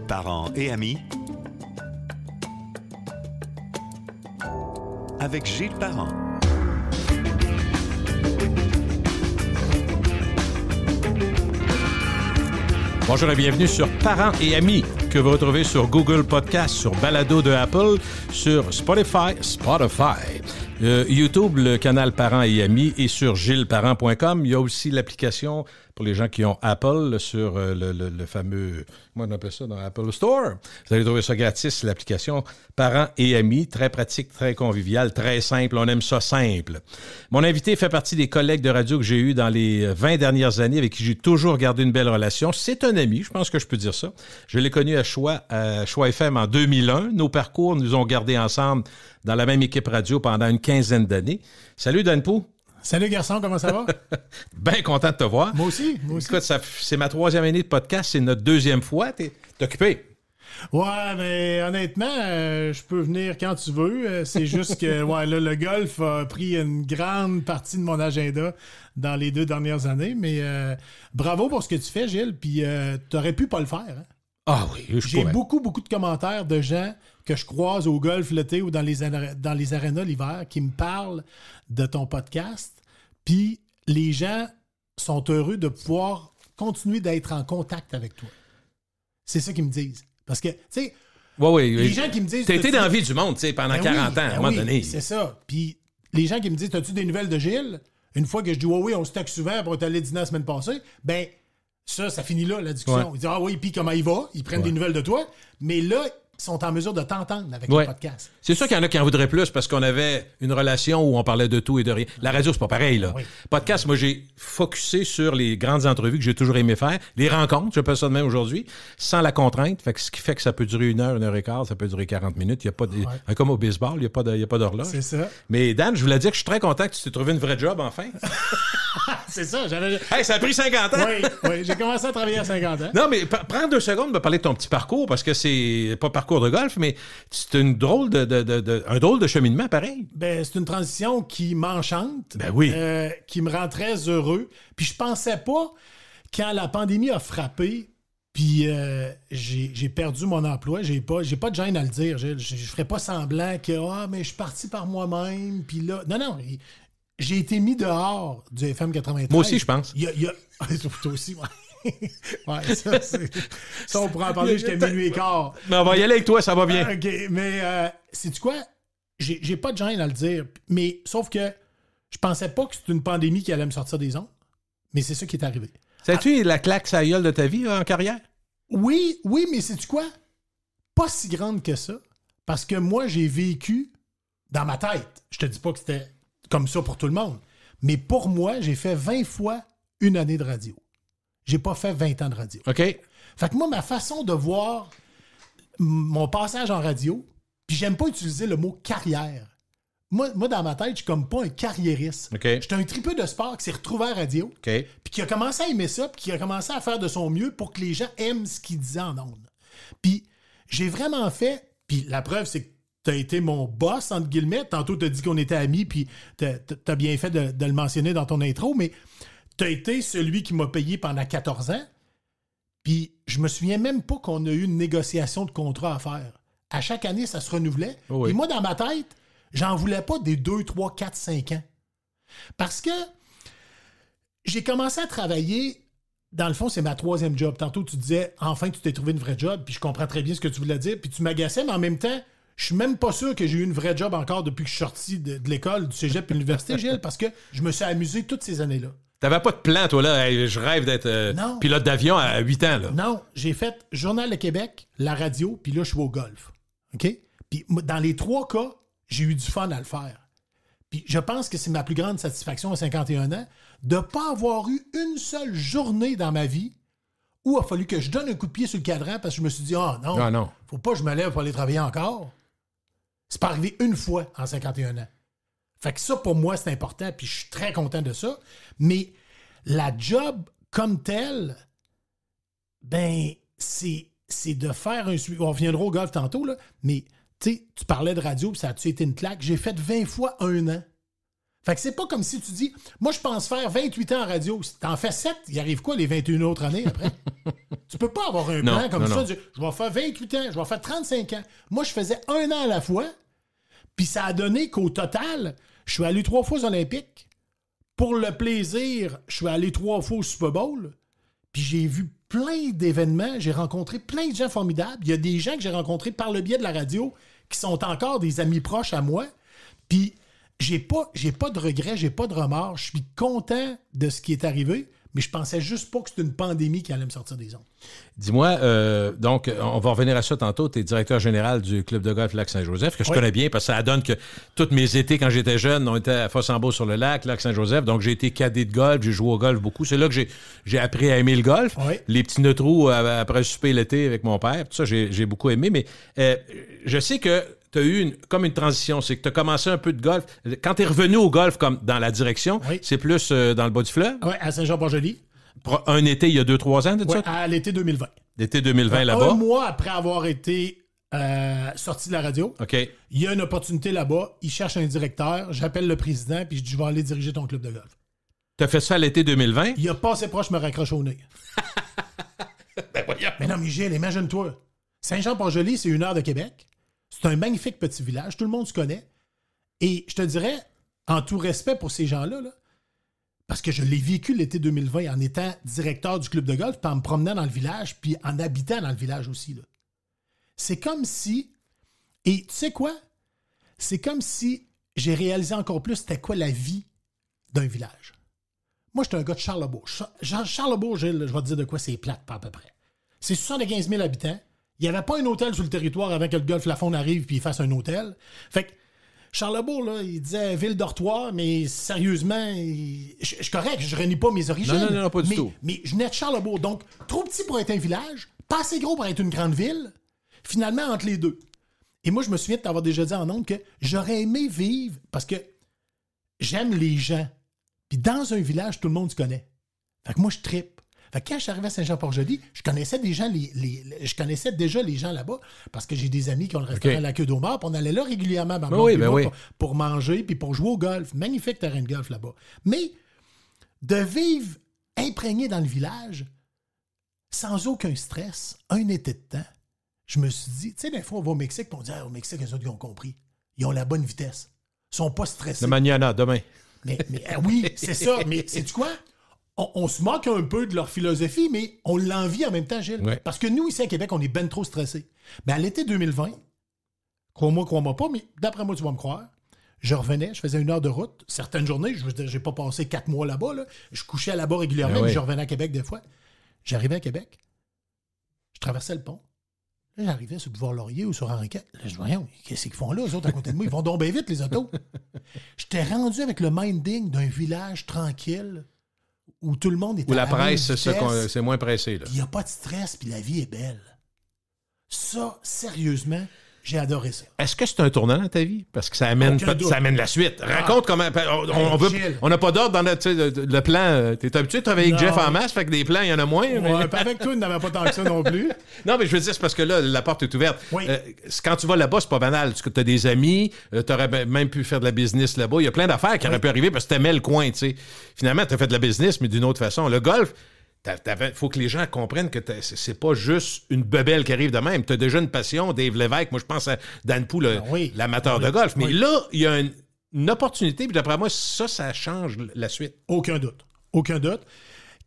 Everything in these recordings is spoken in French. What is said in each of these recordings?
Parents et amis, avec Gilles Parent. Bonjour et bienvenue sur Parents et amis, que vous retrouvez sur Google Podcast, sur Balado de Apple, sur Spotify, YouTube, le canal Parents et amis et sur gillesparent.com. Il y a aussi l'application pour les gens qui ont Apple sur le fameux, comment on appelle ça, dans Apple Store. Vous allez trouver ça gratis, l'application Parents et amis. Très pratique, très convivial, très simple. On aime ça simple. Mon invité fait partie des collègues de radio que j'ai eus dans les 20 dernières années, avec qui j'ai toujours gardé une belle relation. C'est un ami, je pense que je peux dire ça. Je l'ai connu à Choix FM en 2001. Nos parcours nous ont gardés ensemble dans la même équipe radio pendant une quinzaine d'années. Salut, Dan Pou. Salut garçon, comment ça va? Bien content de te voir. Moi aussi. Écoute, c'est ma 3e année de podcast, c'est notre 2e fois. T'es occupé? Ouais, mais honnêtement, je peux venir quand tu veux. C'est juste que là, le golf a pris une grande partie de mon agenda dans les 2 dernières années. Mais bravo pour ce que tu fais, Gilles. Puis t'aurais pu pas le faire. Hein? Ah oui, J'ai beaucoup de commentaires de gens que je croise au golf l'été ou dans les arénas l'hiver qui me parlent de ton podcast. Puis les gens sont heureux de pouvoir continuer d'être en contact avec toi. C'est ça qu'ils me disent. Parce que, tu sais, les gens qui me disent... T'as été dans la vie du monde, tu sais, pendant 40 ans, à un moment donné. C'est ça. Puis les gens qui me disent, t'as-tu des nouvelles de Gilles? Une fois que je dis, oui, on se texte souvent pour être allé dîner la semaine passée, ben ça finit là, la discussion. Ouais. Ils disent, ah oui, puis comment il va? Ils prennent des nouvelles de toi. Mais là, ils sont en mesure de t'entendre avec le podcast. C'est sûr qu'il y en a qui en voudraient plus parce qu'on avait une relation où on parlait de tout et de rien. La radio, c'est pas pareil, là. Oui. Podcast, moi, j'ai focusé sur les grandes entrevues que j'ai toujours aimé faire. Les rencontres, j'appelle ça de même aujourd'hui, sans la contrainte. Fait que ce qui fait que ça peut durer 1 heure, 1 heure et quart, ça peut durer 40 minutes. Il y a pas de, comme au baseball, il n'y a pas d'horloge. C'est ça. Mais Dan, je voulais dire que je suis très content que tu t'aies trouvé une vraie job, enfin. C'est ça. Hey, ça a pris 50 ans! Oui, j'ai commencé à travailler à 50 ans. Non, mais prends 2 secondes de me parler de ton petit parcours, parce que c'est pas parcours de golf, mais c'est un drôle de cheminement, pareil. Ben, c'est une transition qui m'enchante. Ben oui. Qui me rend très heureux. Puis je pensais pas, quand la pandémie a frappé, puis j'ai perdu mon emploi, j'ai pas de gêne à le dire. Je ferais pas semblant que, mais je suis parti par moi-même, puis là... Non, j'ai été mis dehors du FM 93. Moi aussi, je pense. Toi aussi, ouais, ça, on pourrait en parler jusqu'à minuit et quart. Mais on va y aller avec toi, ça va bien. OK, mais sais-tu quoi? J'ai pas de gêne à le dire, mais sauf que je pensais pas que c'était une pandémie qui allait me sortir des ondes, mais c'est ça qui est arrivé. C'est-tu la claque sa gueule de ta vie en carrière? Oui, mais sais-tu quoi? Pas si grande que ça, parce que moi, j'ai vécu dans ma tête. Je te dis pas que c'était comme ça pour tout le monde, mais pour moi, j'ai fait 20 fois une année de radio. J'ai pas fait 20 ans de radio. OK. Fait que moi, ma façon de voir mon passage en radio, puis j'aime pas utiliser le mot carrière. Moi, dans ma tête, je suis comme pas un carriériste. Okay. J'étais un tripeux de sport qui s'est retrouvé à radio, Okay. puis qui a commencé à aimer ça, puis qui a commencé à faire de son mieux pour que les gens aiment ce qu'il disait en ondes. Puis j'ai vraiment fait, puis la preuve, c'est que t'as été mon boss, entre guillemets. Tantôt, t'as dit qu'on était amis, puis t'as bien fait de le mentionner dans ton intro, mais t'as été celui qui m'a payé pendant 14 ans, puis je me souviens même pas qu'on a eu une négociation de contrat à faire. À chaque année, ça se renouvelait. Oh oui. Et moi, dans ma tête, j'en voulais pas des 2, 3, 4, 5 ans. Parce que j'ai commencé à travailler, dans le fond, c'est ma 3e job. Tantôt, tu disais, enfin, tu t'es trouvé une vraie job, puis je comprends très bien ce que tu voulais dire, puis tu m'agaçais, mais en même temps, je suis même pas sûr que j'ai eu une vraie job encore depuis que je suis sorti de l'école, du cégep et de l'université, Gilles, parce que je me suis amusé toutes ces années-là. T'avais pas de plan, toi, là? Hey, je rêve d'être pilote d'avion à 8 ans, là. Non, j'ai fait Journal de Québec, la radio, puis là, je suis au golf. OK? Puis dans les 3 cas, j'ai eu du fun à le faire. Puis je pense que c'est ma plus grande satisfaction à 51 ans de ne pas avoir eu une seule journée dans ma vie où il a fallu que je donne un coup de pied sur le cadran parce que je me suis dit, non, faut pas que je me lève pour aller travailler encore. C'est pas arrivé une fois en 51 ans. Fait que ça, pour moi, c'est important, puis je suis très content de ça. Mais la job comme telle, ben, c'est de faire un suivi. On reviendra au golf tantôt, là, mais tu parlais de radio, puis ça a-tu été une claque? J'ai fait 20 fois 1 an. Fait que c'est pas comme si tu dis, moi, je pense faire 28 ans en radio. Si t'en fais 7, il arrive quoi les 21 autres années après? Tu peux pas avoir un plan comme ça. Je vais faire 28 ans, je vais faire 35 ans. Moi, je faisais 1 an à la fois, puis ça a donné qu'au total, je suis allé 3 fois aux Olympiques. Pour le plaisir, je suis allé 3 fois au Super Bowl, puis j'ai vu plein d'événements, j'ai rencontré plein de gens formidables. Il y a des gens que j'ai rencontrés par le biais de la radio qui sont encore des amis proches à moi, puis j'ai pas de regrets, j'ai pas de remords, je suis content de ce qui est arrivé, mais je pensais juste pas que c'était une pandémie qui allait me sortir des ondes. Dis-moi, donc, on va revenir à ça tantôt. Tu es directeur général du club de golf Lac-Saint-Joseph, que je connais bien, parce que ça donne que tous mes étés, quand j'étais jeune, on était à Fossambeau-sur-le-Lac, Lac-Saint-Joseph. Donc, j'ai été cadet de golf, j'ai joué au golf beaucoup. C'est là que j'ai appris à aimer le golf. Oui. Les petits neutraux après le souper l'été avec mon père, tout ça, j'ai beaucoup aimé. Mais je sais que tu as eu comme une transition. C'est que tu as commencé un peu de golf. Quand tu es revenu au golf, comme dans la direction, c'est plus dans le bas du fleuve? Oui, à Saint-Jean-Port-Joli. Un été, il y a 2-3 ans de ça? À l'été 2020. L'été 2020 là-bas? 1 mois après avoir été sorti de la radio, OK. il y a une opportunité là-bas. Il cherche un directeur. J'appelle le président, puis je dis, je vais aller diriger ton club de golf. Tu as fait ça à l'été 2020? Il a passé proche, me raccroche au nez. Ben voyons. Mais non, mais Gilles, imagine-toi. Saint-Jean-Port-Joli, c'est 1 heure de Québec. C'est un magnifique petit village. Tout le monde se connaît. Et je te dirais, en tout respect pour ces gens-là, là, parce que je l'ai vécu l'été 2020 en étant directeur du club de golf, puis en me promenant dans le village, puis en habitant dans le village aussi. Là. C'est comme si... Et tu sais quoi? C'est comme si j'ai réalisé encore plus c'était quoi la vie d'un village. Moi, j'étais un gars de Charlebourg. Charlebourg, Gilles, je vais te dire de quoi c'est plate, pas à peu près. C'est 75 000 habitants. Il n'y avait pas un hôtel sur le territoire avant que le golf Lafond arrive puis il fasse un hôtel. Fait que Charlebourg, là, il disait ville dortoir, mais sérieusement, je suis correct, je renie pas mes origines. Non, pas du tout. Mais je venais de Charlebourg, donc trop petit pour être un village, pas assez gros pour être une grande ville, finalement entre les deux. Et moi, je me souviens de t'avoir déjà dit en ondes que j'aurais aimé vivre, parce que j'aime les gens. Puis dans un village, tout le monde se connaît. Fait que moi, je trippe. Fait que quand je suis arrivé à Saint-Jean-Port-Joli, je connaissais des gens, je connaissais déjà les gens là-bas parce que j'ai des amis qui ont le restaurant La Queue d'Aumar, puis on allait là régulièrement pour manger puis pour jouer au golf. Magnifique terrain de golf là-bas. Mais de vivre imprégné dans le village, sans aucun stress, un été de temps, je me suis dit, tu sais, des fois, on va au Mexique et on dit, au Mexique, les autres, ils ont compris. Ils ont la bonne vitesse. Ils sont pas stressés. Le manana, demain. Mais oui, c'est ça. Mais sais-tu quoi? On se moque un peu de leur philosophie, mais on l'envie en même temps, Gilles. Ouais. Parce que nous, ici à Québec, on est ben trop stressés. Mais à l'été 2020, crois-moi pas, mais d'après moi, tu vas me croire, je revenais, je faisais 1 heure de route. Certaines journées, je veux dire, j'ai pas passé 4 mois là-bas. Là. Je couchais là-bas régulièrement, mais je revenais à Québec des fois. J'arrivais à Québec, je traversais le pont. Là, j'arrivais sur le boulevard Laurier ou sur Henri IV. Là, je dis, voyons, qu'est-ce qu'ils font là, eux autres, à côté de moi? Ils vont donc bien vite, les autos. J'étais rendu avec le minding d'un village tranquille où tout le monde était où la presse, c'est moins pressé. Il n'y a pas de stress, puis la vie est belle. Ça, sérieusement, j'ai adoré ça. Est-ce que c'est un tournant dans ta vie? Parce que ça amène la suite. Raconte comment... On n'a pas d'ordre dans le plan. Tu es habitué de travailler avec Jeff en masse, fait que des plans, il y en a moins. Ouais, mais... Avec toi, il n'avait pas tant que ça non plus. Non, mais je veux dire, c'est parce que là, la porte est ouverte. Oui. Quand tu vas là-bas, c'est pas banal. Tu as des amis, tu aurais même pu faire de la business là-bas. Il y a plein d'affaires qui auraient pu arriver parce que tu aimais le coin, tu sais. Finalement, tu as fait de la business, mais d'une autre façon. Le golf... Il faut que les gens comprennent que c'est pas juste une bebelle qui arrive de même. Tu as déjà une passion, Dave Lévesque. Moi, je pense à Dan Pou, l'amateur de golf. Mais là, il y a une opportunité. Puis d'après moi, ça change la suite. Aucun doute. Aucun doute.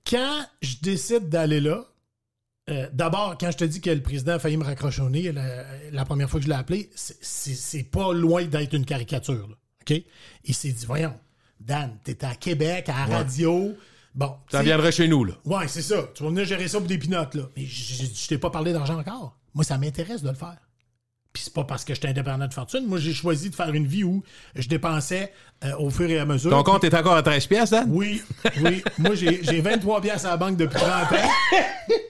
Quand je décide d'aller là, d'abord, quand je te dis que le président a failli me raccrocher au nez la première fois que je l'ai appelé, c'est pas loin d'être une caricature. Là, OK? Il s'est dit, voyons, Dan, t'es à Québec, à la radio... Bon, ça viendrait chez nous, là. Ouais, c'est ça. Tu vas venir gérer ça pour des pinottes, là. Mais je t'ai pas parlé d'argent encore. Moi, ça m'intéresse de le faire. Puis c'est pas parce que j'étais indépendant de fortune. Moi, j'ai choisi de faire une vie où je dépensais au fur et à mesure. Ton compte est encore à 13 piastres, Dan? Oui. Moi, j'ai 23 piastres à la banque depuis 30 ans.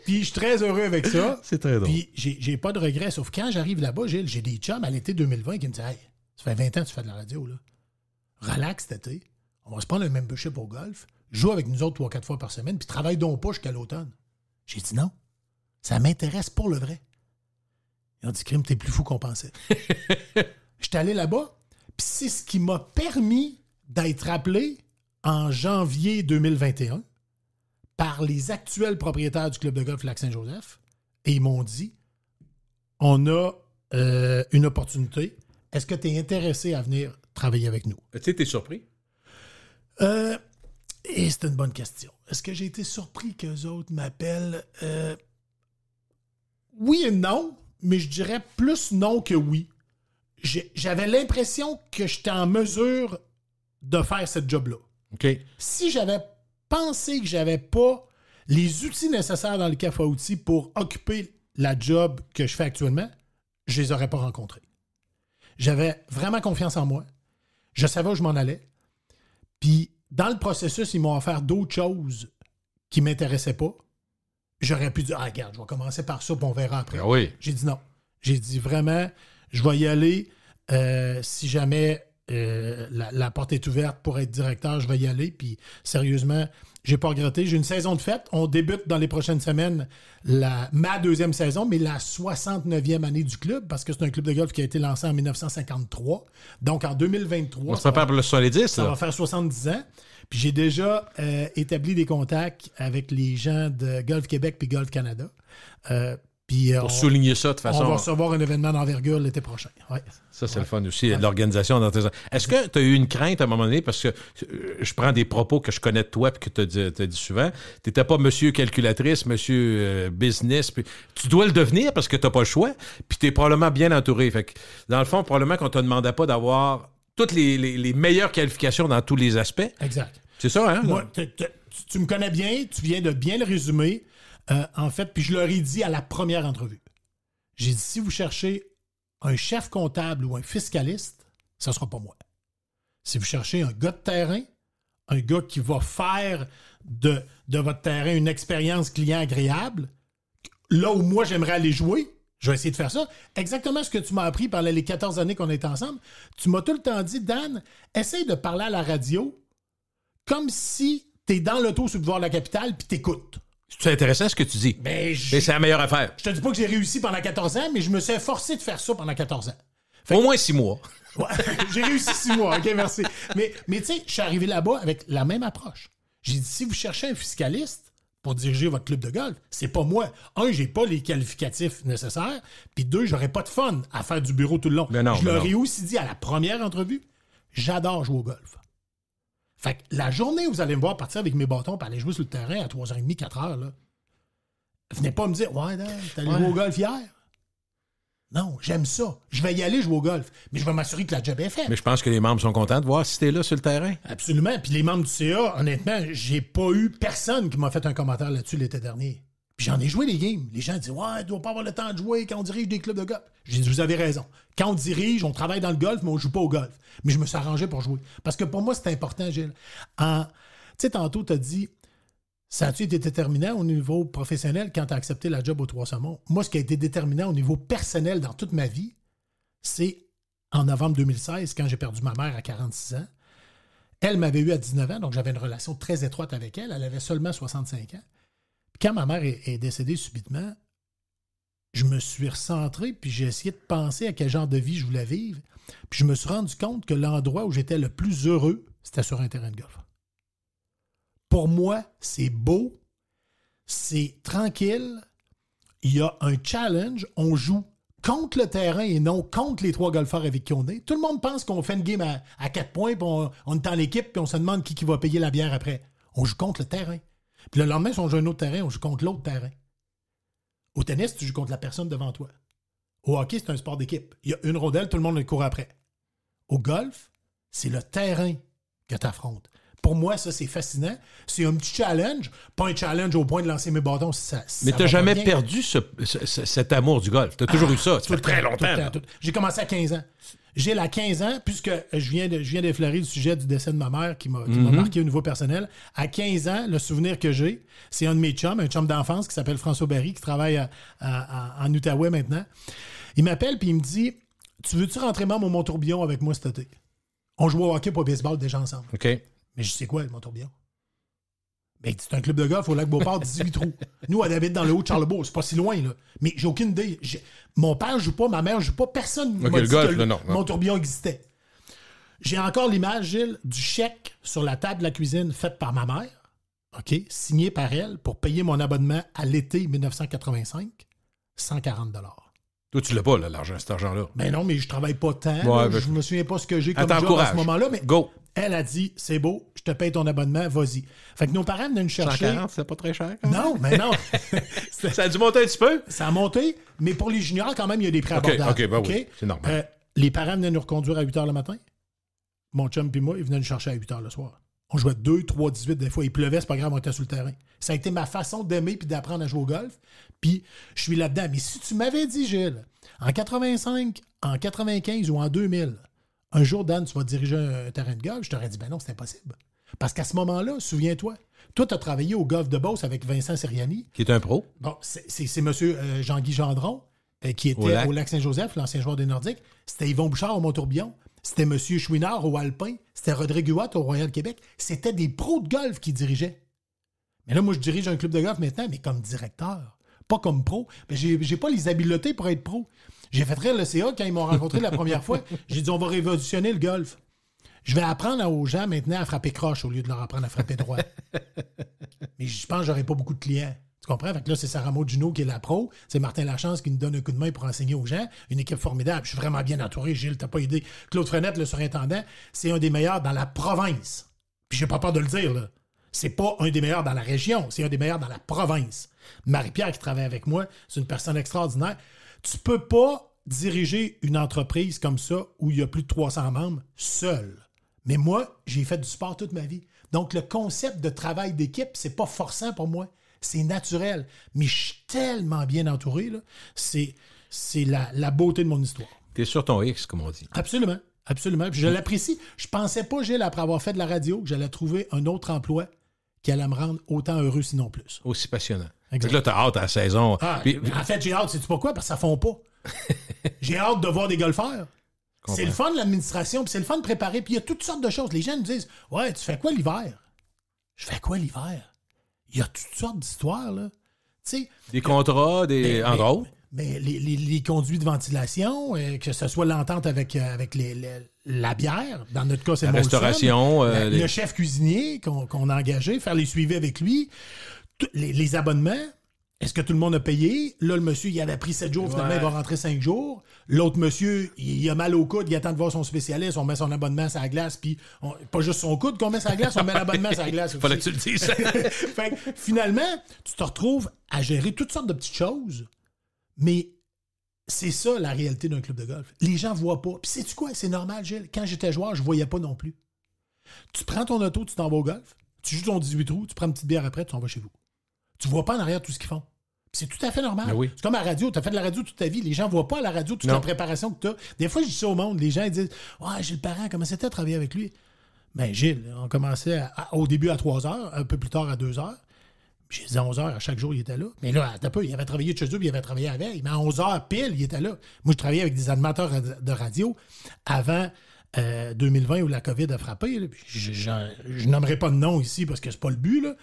Puis je suis très heureux avec ça. C'est très drôle. Puis j'ai pas de regrets. Sauf quand j'arrive là-bas, Gilles, j'ai des chums à l'été 2020 qui me disent, hey, ça fait 20 ans que tu fais de la radio, là. Relax cet été. On va se prendre le membership au golf. Joue avec nous autres 3-4 fois par semaine, puis travaille donc pas jusqu'à l'automne. J'ai dit non. Ça m'intéresse pour le vrai. Ils ont dit, Crime, t'es plus fou qu'on pensait. J'étais allé là-bas, puis c'est ce qui m'a permis d'être appelé en janvier 2021 par par les actuels propriétaires du club de golf Lac-Saint-Joseph et ils m'ont dit on a une opportunité. Est-ce que tu es intéressé à venir travailler avec nous? Tu sais, t'es surpris? Et c'est une bonne question. Est-ce que j'ai été surpris qu'eux autres m'appellent? Oui et non, mais je dirais plus non que oui. J'avais l'impression que j'étais en mesure de faire cette job-là. OK. Si j'avais pensé que j'avais pas les outils nécessaires dans le CAF à outils pour occuper la job que je fais actuellement, je les aurais pas rencontrés. J'avais vraiment confiance en moi. Je savais où je m'en allais. Puis, dans le processus, ils m'ont offert d'autres choses qui ne m'intéressaient pas. J'aurais pu dire, regarde, je vais commencer par ça, puis on verra après. Ah oui. J'ai dit non. J'ai dit vraiment, je vais y aller. Si jamais la porte est ouverte pour être directeur, je vais y aller. Puis, sérieusement, j'ai pas regretté. J'ai une saison de fête. On débute dans les prochaines semaines ma deuxième saison, mais la 69e année du club, parce que c'est un club de golf qui a été lancé en 1953. Donc, en 2023... On se prépare pour le 70, ça va faire 70 ans. Puis j'ai déjà établi des contacts avec les gens de Golf Québec puis Golf Canada. Pour souligner ça, de toute façon. On va recevoir un événement d'envergure l'été prochain. Ouais. Ça, c'est le fun aussi, de l'organisation. Est-ce que tu as eu une crainte à un moment donné, parce que je prends des propos que je connais de toi et que tu as dit souvent, tu n'étais pas monsieur calculatrice, monsieur business, puis tu dois le devenir parce que tu n'as pas le choix, puis tu es probablement bien entouré. Fait que, dans le fond, probablement qu'on ne te demandait pas d'avoir toutes les meilleures qualifications dans tous les aspects. Exact. C'est ça, hein? Moi, tu me connais bien, tu viens de bien le résumer. En fait, puis je leur ai dit à la première entrevue. J'ai dit, si vous cherchez un chef comptable ou un fiscaliste, ça ne sera pas moi. Si vous cherchez un gars de terrain, un gars qui va faire de votre terrain une expérience client agréable, là où moi j'aimerais aller jouer, je vais essayer de faire ça. Exactement ce que tu m'as appris pendant les 14 années qu'on est ensemble. Tu m'as tout le temps dit, Dan, essaye de parler à la radio comme si tu es dans l'auto sur le boulevard de la capitale puis t'écoutes. C'est intéressant ce que tu dis. Mais c'est la meilleure affaire. Je te dis pas que j'ai réussi pendant 14 ans, mais je me suis forcé de faire ça pendant 14 ans. Au moins 6 mois. Ouais, j'ai réussi 6 mois, OK, merci. Mais tu sais, je suis arrivé là-bas avec la même approche. J'ai dit, si vous cherchez un fiscaliste pour diriger votre club de golf, c'est pas moi. Un, j'ai pas les qualificatifs nécessaires, puis deux, j'aurais pas de fun à faire du bureau tout le long. Je leur ai aussi dit à la première entrevue, j'adore jouer au golf. Fait que la journée où vous allez me voir partir avec mes bâtons et aller jouer sur le terrain à 3h30, 4h, là, venez pas me dire, ouais, t'es allé jouer au golf hier? Non, j'aime ça. Je vais y aller jouer au golf, mais je vais m'assurer que la job est faite. Mais je pense que les membres sont contents de voir si t'es là sur le terrain. Absolument. Puis les membres du CA, honnêtement, j'ai pas eu personne qui m'a fait un commentaire là-dessus l'été dernier. Puis j'en ai joué des games. Les gens disent, ouais, tu dois pas avoir le temps de jouer quand on dirige des clubs de golf. J'ai dit, vous avez raison. Quand on dirige, on travaille dans le golf, mais on joue pas au golf. Mais je me suis arrangé pour jouer. Parce que pour moi, c'est important, Gilles. Tu sais, tantôt, tu as dit, ça a-tu été déterminant au niveau professionnel quand tu as accepté la job au Trois-Saumons? Moi, ce qui a été déterminant au niveau personnel dans toute ma vie, c'est en novembre 2016, quand j'ai perdu ma mère à 46 ans. Elle m'avait eu à 19 ans, donc j'avais une relation très étroite avec elle. Elle avait seulement 65 ans. Puis quand ma mère est décédée subitement, je me suis recentré, puis j'ai essayé de penser à quel genre de vie je voulais vivre. Puis je me suis rendu compte que l'endroit où j'étais le plus heureux, c'était sur un terrain de golf. Pour moi, c'est beau, c'est tranquille, il y a un challenge, on joue contre le terrain et non contre les 3 golfeurs avec qui on est. Tout le monde pense qu'on fait une game à 4 points, puis on est en équipe, puis on se demande qui va payer la bière après. On joue contre le terrain. Puis le lendemain, si on joue un autre terrain, on joue contre l'autre terrain. Au tennis, tu joues contre la personne devant toi. Au hockey, c'est un sport d'équipe. Il y a une rondelle, tout le monde le court après. Au golf, c'est le terrain que tu affrontes. Pour moi, ça, c'est fascinant. C'est un petit challenge. Pas un challenge au point de lancer mes bâtons. Mais tu n'as jamais perdu cet amour du golf. Tu as toujours eu ça. Ça fait très longtemps. J'ai commencé à 15 ans. Gilles, à 15 ans, puisque je viens d'effleurer le sujet du décès de ma mère qui m'a marqué au niveau personnel. À 15 ans, le souvenir que j'ai, c'est un de mes chums, un chum d'enfance qui s'appelle François Barry, qui travaille en Outaouais maintenant. Il m'appelle et il me dit, tu veux-tu rentrer membre au Mont-Tourbillon avec moi cet été? On joue au hockey pour au baseball déjà ensemble. OK. Mais je sais quoi, le Mont-Tourbillon? Ben, c'est un club de golf au Lac-Beauport, 18 trous. Nous, on habite dans le Haut-de-Charlebourg, c'est pas si loin, là. Mais j'ai aucune idée. Mon père joue pas, ma mère joue pas, personne ne m'a dit golf, que non. mon tourbillon existait. J'ai encore l'image, Gilles, du chèque sur la table de la cuisine faite par ma mère. OK, signé par elle pour payer mon abonnement à l'été 1985, 140 $. Toi, tu l'as pas, là, cet argent-là. Ben non, mais je travaille pas tant. Ouais, Je me souviens pas ce que j'ai comme job à ce moment-là. Mais Go! elle a dit, c'est beau, je te paye ton abonnement, vas-y. Fait que nos parents venaient nous chercher. 140, c'est pas très cher, quand même. Non, mais non. Ça a dû monter un petit peu? Ça a monté, mais pour les juniors, quand même, il y a des prix abordables. OK, ben oui, c'est normal. Les parents venaient nous reconduire à 8 h le matin. Mon chum puis moi, ils venaient nous chercher à 8 h le soir. On jouait 2, 3, 18 des fois. Il pleuvait, c'est pas grave, on était sur le terrain. Ça a été ma façon d'aimer puis d'apprendre à jouer au golf. Puis je suis là-dedans. Mais si tu m'avais dit, Gilles, en 85, en 95 ou en 2000, un jour, Dan, tu vas diriger un terrain de golf, je t'aurais dit, ben non, c'est impossible. Parce qu'à ce moment-là, souviens-toi, toi, tu as travaillé au golf de Beauce avec Vincent Seriani. Qui est un pro. Bon, c'est M. Jean-Guy Gendron, qui était au Lac-Saint-Joseph, l'ancien joueur des Nordiques. C'était Yvon Bouchard au Mont-Tourbillon. C'était M. Chouinard au Alpin. C'était Rodrigue Huot au Royal Québec. C'était des pros de golf qui dirigeaient. Mais là, moi, je dirige un club de golf maintenant, mais comme directeur, pas comme pro. Mais j'ai pas les habiletés pour être pro. J'ai fait rire le CA quand ils m'ont rencontré la première fois. J'ai dit, on va révolutionner le golf. Je vais apprendre aux gens maintenant à frapper croche au lieu de leur apprendre à frapper droit. Mais je pense que j'aurai pas beaucoup de clients. Tu comprends? Fait que là, c'est Sarah Maud Junot qui est la pro. C'est Martin Lachance qui nous donne un coup de main pour enseigner aux gens. Une équipe formidable. Je suis vraiment bien entouré. Gilles, t'as pas idée. Claude Frenette, le surintendant, c'est un des meilleurs dans la province. Puis j'ai pas peur de le dire, là. C'est pas un des meilleurs dans la région. C'est un des meilleurs dans la province. Marie-Pierre, qui travaille avec moi, c'est une personne extraordinaire. Tu peux pas diriger une entreprise comme ça où il y a plus de 300 membres seul. Mais moi, j'ai fait du sport toute ma vie. Donc, le concept de travail d'équipe, c'est pas forçant pour moi. C'est naturel. Mais je suis tellement bien entouré, là. C'est la beauté de mon histoire. T'es sur ton X, comme on dit. Absolument. Absolument. Puis je l'apprécie. Je pensais pas, Gilles, après avoir fait de la radio, que j'allais trouver un autre emploi qui allait me rendre autant heureux, sinon plus. Aussi passionnant. Exact. Là, t'as hâte à la saison. Ah, Puis... En fait, j'ai hâte, sais-tu pourquoi? Parce que ça fond pas. J'ai hâte de voir des golfeurs. C'est le fun de l'administration, puis c'est le fun de préparer, puis il y a toutes sortes de choses. Les gens me disent, ouais, tu fais quoi l'hiver? Je fais quoi l'hiver? Il y a toutes sortes d'histoires, là. T'sais, des contrats, en gros. Mais les conduits de ventilation, que ce soit l'entente avec la bière, dans notre cas, c'est la Molson, restauration. le chef cuisinier qu'on a engagé, faire les suivis avec lui, les abonnements. Est-ce que tout le monde a payé? Là, le monsieur, il avait pris 7 jours, finalement, il va rentrer 5 jours. L'autre monsieur, il a mal au coude, il attend de voir son spécialiste, on met son abonnement sur la glace, puis pas juste son coude qu'on met sur la glace, on met l'abonnement sur la glace aussi. Fallait que tu le dises. Fait que, finalement, tu te retrouves à gérer toutes sortes de petites choses, mais c'est ça la réalité d'un club de golf. Les gens voient pas. Puis sais-tu quoi? C'est normal, Gilles. Quand j'étais joueur, je voyais pas non plus. Tu prends ton auto, tu t'en vas au golf, tu joues ton 18 trous, tu prends une petite bière après, tu t'en vas chez vous. Tu vois pas en arrière tout ce qu'ils font. C'est tout à fait normal. Oui. C'est comme à la radio. Tu as fait de la radio toute ta vie. Les gens ne voient pas à la radio toute la préparation que tu as. Des fois, je dis ça au monde. Les gens ils disent « Ouais, Gilles Parent, comment c'était à travailler avec lui? » Ben, Gilles, on commençait au début à 3 heures, un peu plus tard à 2 heures. J'ai dit 11 heures, à chaque jour, il était là. Mais là, attends un peu, il avait travaillé de chez eux, puis il avait travaillé la veille. Mais à 11 heures pile, il était là. Moi, je travaillais avec des animateurs de radio avant 2020 où la COVID a frappé. Là. Je nommerai pas de nom ici parce que c'est pas le but, là.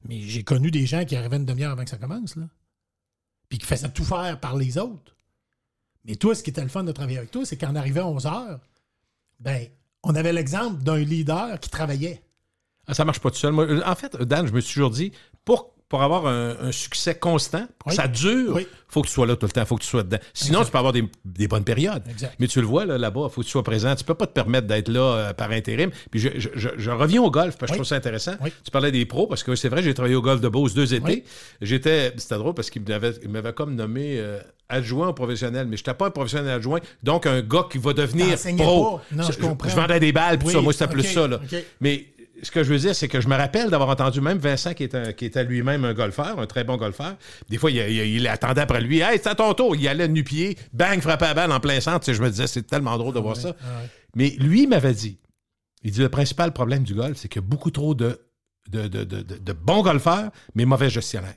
Mais j'ai connu des gens qui arrivaient une demi-heure avant que ça commence, là. Puis qui faisaient tout faire par les autres. Mais toi, ce qui était le fun de travailler avec toi, c'est qu'en arrivant à 11 heures, ben, on avait l'exemple d'un leader qui travaillait. Ah, ça marche pas tout seul. Moi, en fait, Dan, je me suis toujours dit, pour avoir un succès constant, pour que ça dure, il faut que tu sois là tout le temps, il faut que tu sois dedans. Sinon, tu peux avoir des bonnes périodes. Exact. Mais tu le vois, là-bas, il faut que tu sois présent. Tu peux pas te permettre d'être là par intérim. Puis je reviens au golf, parce que je trouve ça intéressant. Oui. Tu parlais des pros, parce que c'est vrai, j'ai travaillé au golf de Beauce 2 étés. C'était drôle, parce qu'il m'avait comme nommé adjoint au professionnel, mais je n'étais pas un professionnel adjoint, donc un gars qui va devenir pro. Pas. Non, je comprends. Je vendais des balles, puis ça. Moi, c'était plus ça. Là. Okay. Mais ce que je veux dire, c'est que je me rappelle d'avoir entendu même Vincent, qui était lui-même un golfeur, un très bon golfeur. Des fois, il attendait après lui. « Hey, c'est à ton tour! » Il allait nu-pied, bang, frappait la balle en plein centre. Tu sais, je me disais, c'est tellement drôle de voir ça. Mais lui, il m'avait dit, le principal problème du golf, c'est qu'il y a beaucoup trop de bons golfeurs, mais mauvais gestionnaires.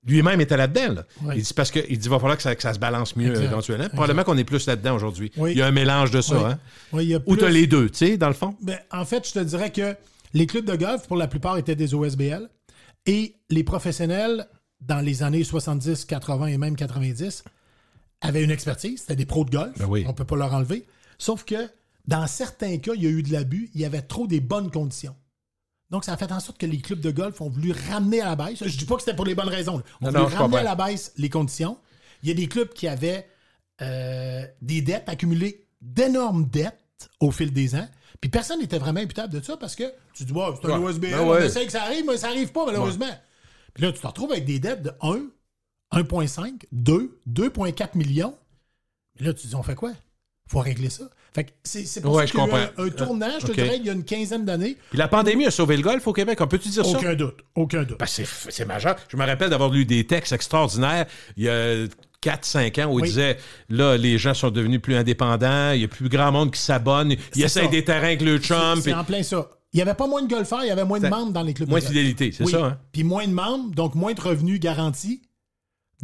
Lui-même était là-dedans. Là. Oui. Il dit parce qu'il dit va falloir que ça se balance mieux éventuellement. Probablement qu'on est plus là-dedans aujourd'hui. Oui. Il y a un mélange de ça. Oui. Hein? Oui, il y a Ou tu as les deux, tu sais, dans le fond? Ben, en fait, je te dirais que les clubs de golf, pour la plupart, étaient des OSBL. Et les professionnels, dans les années 70, 80 et même 90, avaient une expertise. C'était des pros de golf. Ben oui. On ne peut pas leur enlever. Sauf que, dans certains cas, il y a eu de l'abus. Il y avait trop des bonnes conditions. Donc, ça a fait en sorte que les clubs de golf ont voulu ramener à la baisse. Je dis pas que c'était pour les bonnes raisons. Là. On voulu ramener à la baisse les conditions. Il y a des clubs qui avaient des dettes accumulées, d'énormes dettes au fil des ans. Puis personne n'était vraiment imputable de ça parce que tu dis, wow, c'est un OSBL, on essaie que ça arrive, mais ça n'arrive pas malheureusement. Puis là, tu te retrouves avec des dettes de 1, 1,5, 2, 2,4 millions. Et là, tu dis, on fait quoi? Il faut régler ça. Fait que c'est pour ça qu'il y a eu un tournage, je te dirais, il y a une quinzaine d'années. Puis la pandémie a sauvé le golf au Québec, on peut-tu dire ça? Aucun doute. Ben, c'est majeur. Je me rappelle d'avoir lu des textes extraordinaires il y a 4-5 ans où il disait, là, les gens sont devenus plus indépendants, il y a plus grand monde qui s'abonne, ils essayent des terrains avec le chum. C'est en plein ça. Il n'y avait pas moins de golfeurs, il y avait moins de membres dans les clubs. Moins de fidélité, c'est ça. Hein? Puis moins de membres, donc moins de revenus garantis.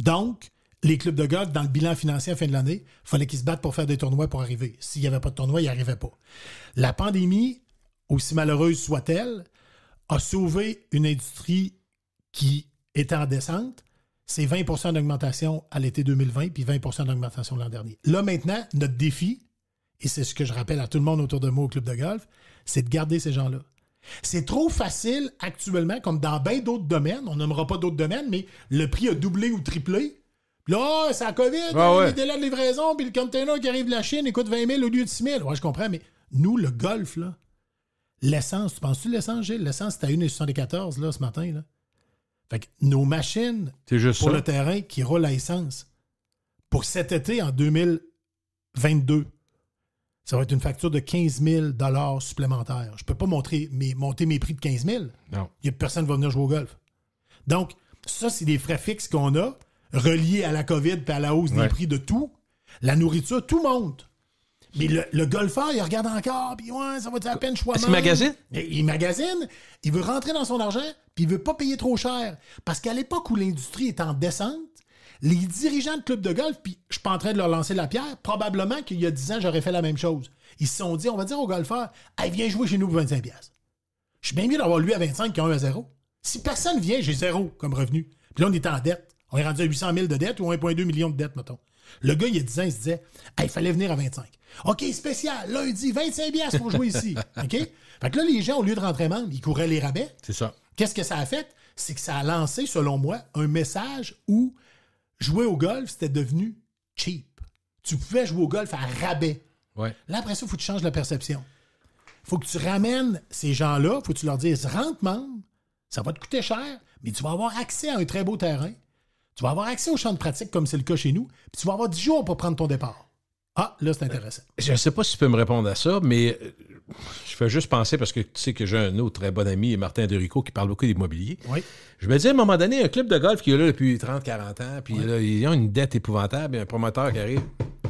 Donc, les clubs de golf, dans le bilan financier à la fin de l'année, il fallait qu'ils se battent pour faire des tournois pour arriver. S'il n'y avait pas de tournoi, ils n'y arrivaient pas. La pandémie, aussi malheureuse soit-elle, a sauvé une industrie qui était en descente. C'est 20 % d'augmentation à l'été 2020 puis 20 % d'augmentation l'an dernier. Là, maintenant, notre défi, et c'est ce que je rappelle à tout le monde autour de moi au club de golf, c'est de garder ces gens-là. C'est trop facile actuellement, comme dans bien d'autres domaines, on nommera pas d'autres domaines, mais le prix a doublé ou triplé. Puis là, c'est la COVID, les délais de livraison, puis le container qui arrive de la Chine, il coûte 20 000 au lieu de 6 000. Ouais, je comprends, mais nous, le golf, là, l'essence, tu penses-tu l'essence, Gilles? L'essence, c'était à 1,74 là, ce matin. Là. Fait que nos machines pour le terrain qui roulent à essence, pour cet été, en 2022, ça va être une facture de 15 000 supplémentaires. Je ne peux pas monter mes prix de 15 000. Non. Personne ne va venir jouer au golf. Donc, ça, c'est des frais fixes qu'on a, reliés à la COVID et à la hausse des prix de tout. La nourriture, tout monte. Mais le golfeur, il regarde encore, puis ouais, ça va être à peine choix. Est-ce qu'il magasine? Il magasine, il veut rentrer dans son argent, puis il veut pas payer trop cher. Parce qu'à l'époque où l'industrie est en descente, les dirigeants de clubs de golf, puis je suis pas en train de leur lancer la pierre, probablement qu'il y a 10 ans, j'aurais fait la même chose. Ils se sont dit, on va dire aux golfeurs, hey, viens jouer chez nous pour 25$. Je suis bien mieux d'avoir lui à 25 qu'un à 0. Si personne vient, j'ai 0 comme revenu. Puis là, on est en dette. On est rendu à 800 000 de dette ou 1,2 million de dette, mettons. Le gars, il y a 10 ans, il se disait, hey, il fallait venir à 25. OK, spécial, lundi, 25$ pour jouer ici. OK? Fait que là, les gens, au lieu de rentrer membre, ils couraient les rabais. C'est ça. Qu'est-ce que ça a fait? C'est que ça a lancé, selon moi, un message où jouer au golf, c'était devenu cheap. Tu pouvais jouer au golf à rabais. Ouais. Là, après ça, il faut que tu changes la perception. Il faut que tu ramènes ces gens-là, il faut que tu leur dises, rentre membre, ça va te coûter cher, mais tu vas avoir accès à un très beau terrain. Tu vas avoir accès au champ de pratique, comme c'est le cas chez nous, puis tu vas avoir 10 jours pour prendre ton départ. Ah, là, c'est intéressant. Je ne sais pas si tu peux me répondre à ça, mais je fais juste penser, parce que tu sais que j'ai un autre très bon ami, Martin Derico, qui parle beaucoup d'immobilier. Oui. Je me dis, à un moment donné, un club de golf qui est là depuis 30-40 ans, puis là, ils ont une dette épouvantable, il y a un promoteur qui arrive.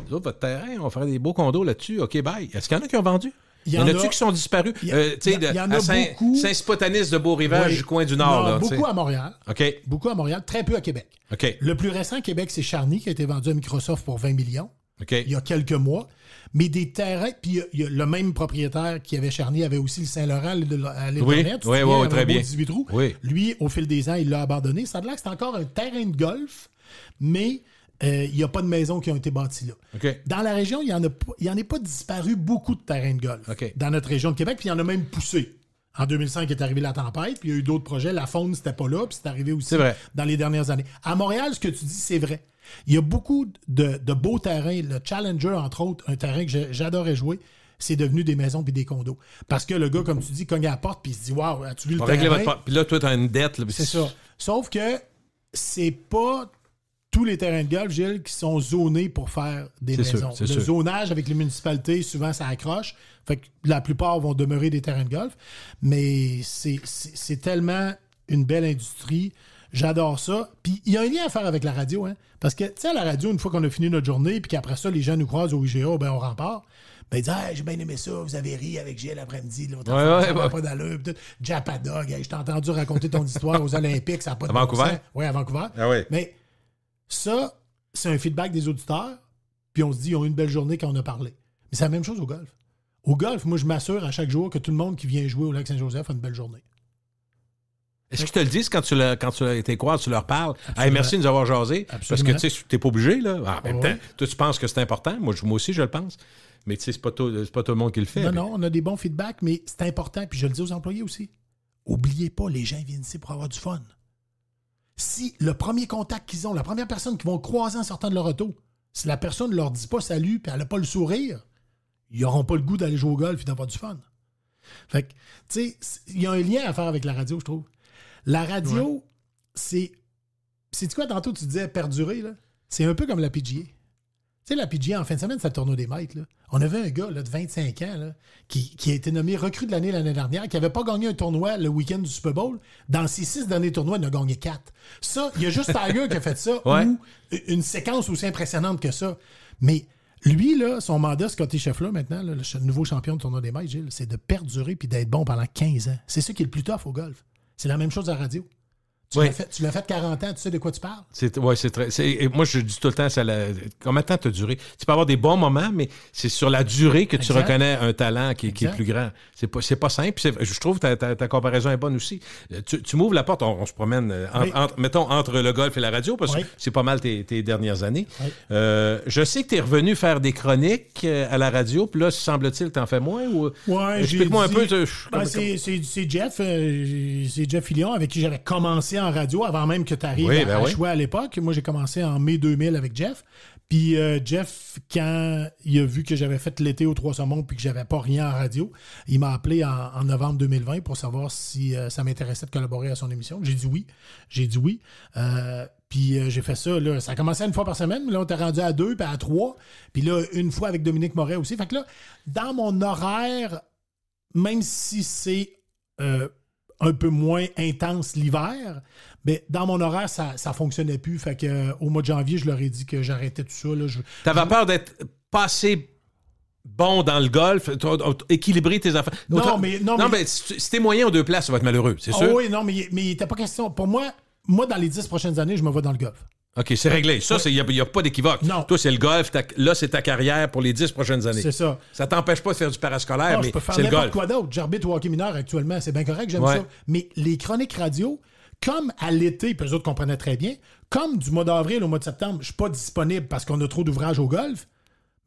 Vous autres, votre terrain, on ferait des beaux condos là-dessus. OK, bye. Est-ce qu'il y en a qui ont vendu? Il y en a-tu qui sont disparus? Il y en a beaucoup. Saint-Spotanis de Beau-Rivage, du coin du Nord. Non, là, beaucoup à Montréal. OK. Beaucoup à Montréal, très peu à Québec. OK. Le plus récent à Québec, c'est Charny, qui a été vendu à Microsoft pour 20 millions. OK. Il y a quelques mois. Mais des terrains, puis il y a le même propriétaire qui avait Charny, avait aussi le Saint-Laurent à l'Internet. Oui, très bien. 18 trous. Oui. Lui, au fil des ans, il l'a abandonné. Ça a l'air que c'est encore un terrain de golf, mais il n'y a pas de maisons qui ont été bâties là. Okay. Dans la région, il n'y en a pas disparu beaucoup de terrains de golf dans notre région de Québec, puis il y en a même poussé. En 2005 est arrivée la tempête, puis il y a eu d'autres projets. La faune, c'était pas là, puis c'est arrivé aussi dans les dernières années. À Montréal, ce que tu dis, c'est vrai. Il y a beaucoup de beaux terrains. Le Challenger, entre autres, un terrain que j'adorais jouer, c'est devenu des maisons puis des condos. Parce que le gars, comme tu dis, cogne à la porte puis il se dit « Wow, as-tu vu le terrain? » votre porte. Puis là, toi, tu as une dette. Là, c'est ça. Sauf que c'est pas tous les terrains de golf, Gilles, qui sont zonés pour faire des maisons. Le zonage avec les municipalités, souvent, ça accroche. Fait que la plupart vont demeurer des terrains de golf. Mais c'est tellement une belle industrie. J'adore ça. Puis il y a un lien à faire avec la radio, hein? Parce que, tu sais, à la radio, une fois qu'on a fini notre journée, puis qu'après ça, les gens nous croisent au IGA, ben on rempart. Ben ils disent, hey, j'ai bien aimé ça, vous avez ri avec Gilles l'après-midi, l'autre ça n'a pas d'allure. Japadog, hey, je t'ai entendu raconter ton histoire aux Olympiques, ça n'a pas de Vancouver? Oui, à Vancouver. Ah oui. Mais ça, c'est un feedback des auditeurs, puis on se dit, ils ont eu une belle journée quand on a parlé. Mais c'est la même chose au golf. Au golf, moi, je m'assure à chaque jour que tout le monde qui vient jouer au Lac-Saint-Joseph a une belle journée. Est-ce qu'ils te le disent quand tu as été croire, tu leur parles? Hey, merci de nous avoir jasé. Parce que tu sais, t'es pas obligé, là. En même temps, toi, tu penses que c'est important. Moi aussi, je le pense. Mais tu sais, c'est pas tout le monde qui le fait. Non, on a des bons feedbacks, mais c'est important. Puis je le dis aux employés aussi. oubliez pas, les gens viennent ici pour avoir du fun. Si le premier contact qu'ils ont, la première personne qu'ils vont croiser en sortant de leur auto, si la personne ne leur dit pas salut et elle n'a pas le sourire, ils n'auront pas le goût d'aller jouer au golf et d'avoir du fun. Fait que, tu sais, il y a un lien à faire avec la radio, je trouve. La radio, c'est quoi, tantôt tu disais perdurer, là? C'est un peu comme la PGA. Tu sais, la PGA, en fin de semaine, c'est le tournoi des maîtres. Là. On avait un gars là, de 25 ans là, qui a été nommé recrue de l'année dernière, qui n'avait pas gagné un tournoi le week-end du Super Bowl. Dans ses 6 derniers tournois, il en a gagné 4. Ça, il y a juste Tiger qui a fait ça, ou une séquence aussi impressionnante que ça. Mais lui, là, son mandat, Scotty Scheffler, maintenant, là, le nouveau champion du tournoi des maîtres, Gilles, c'est de perdurer puis d'être bon pendant 15 ans. C'est ça qui est le plus tough au golf. C'est la même chose à la radio. Tu l'as fait 40 ans, tu sais de quoi tu parles? Moi, je dis tout le temps, combien de temps tu as duré? Tu peux avoir des bons moments, mais c'est sur la durée que tu reconnais un talent qui est plus grand. C'est pas simple. Je trouve que ta comparaison est bonne aussi. Tu m'ouvres la porte, on se promène, mettons, entre le golf et la radio, parce que c'est pas mal tes dernières années. Je sais que tu es revenu faire des chroniques à la radio, puis là, semble-t-il, tu en fais moins? Explique-moi un peu. C'est Jeff. C'est Jeff Fillion avec qui j'avais commencé en radio avant même que tu arrives à jouer à l'époque. Moi, j'ai commencé en mai 2000 avec Jeff. Puis Jeff, quand il a vu que j'avais fait l'été aux Trois-Saumons puis que j'avais pas rien en radio, il m'a appelé en novembre 2020 pour savoir si ça m'intéressait de collaborer à son émission. J'ai dit oui. Puis j'ai fait ça. Là, ça a commencé une fois par semaine, mais là, on était rendu à 2 puis à 3. Puis là, une fois avec Dominique Moret aussi. Fait que là, dans mon horaire, même si c'est un peu moins intense l'hiver, mais dans mon horaire, ça fonctionnait plus. Fait que au mois de janvier, je leur ai dit que j'arrêtais tout ça. T'avais peur d'être pas assez bon dans le golf, équilibrer tes affaires. Non, mais si t'es moyen aux deux places, ça va être malheureux, c'est sûr. Oui, non, mais il n'était pas question. Pour moi, dans les 10 prochaines années, je me vois dans le golf. OK, c'est réglé. Ça, il n'y a pas d'équivoque. Non. Toi, c'est le golf. Là, c'est ta carrière pour les 10 prochaines années. C'est ça. Ça t'empêche pas de faire du parascolaire, mais je peux faire c'est le golf. n'importe quoi d'autre. J'arbitre au hockey mineur actuellement. C'est bien correct, j'aime ça. Mais les chroniques radio, comme à l'été, puis eux autres comprenaient très bien, comme du mois d'avril au mois de septembre, je suis pas disponible parce qu'on a trop d'ouvrages au golf,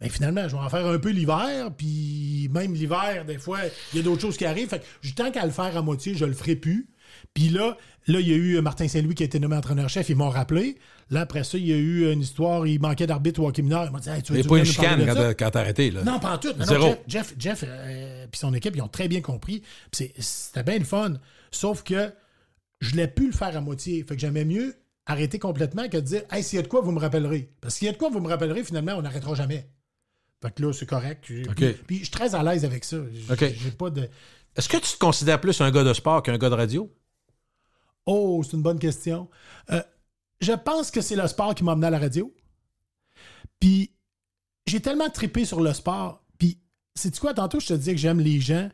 mais finalement, je vais en faire un peu l'hiver, puis même l'hiver, des fois, il y a d'autres choses qui arrivent. Fait que tant qu'à le faire à moitié, je le ferai plus. Puis là, il y a eu Martin Saint-Louis qui a été nommé entraîneur-chef. Ils m'ont rappelé. Là, après ça, il y a eu une histoire. Il manquait d'arbitre au hockey mineur. Il m'a dit hey, tu vas pas une chicane quand t'as arrêté. Là. Non, pas en tout. Zéro. Jeff puis son équipe, ils ont très bien compris. C'était bien le fun. Sauf que je l'ai pu le faire à moitié. Fait que j'aimais mieux arrêter complètement que de dire hey, s'il y a de quoi, vous me rappellerez. Parce que s'il y a de quoi, vous me rappellerez, finalement, on n'arrêtera jamais. Fait que là, c'est correct. Okay. Puis je suis très à l'aise avec ça. J'ai pas de... Est-ce que tu te considères plus un gars de sport qu'un gars de radio? Oh, c'est une bonne question. Je pense que c'est le sport qui m'a amené à la radio. Puis, j'ai tellement trippé sur le sport. Puis, sais-tu quoi? Tantôt, je te disais que j'aime les gens.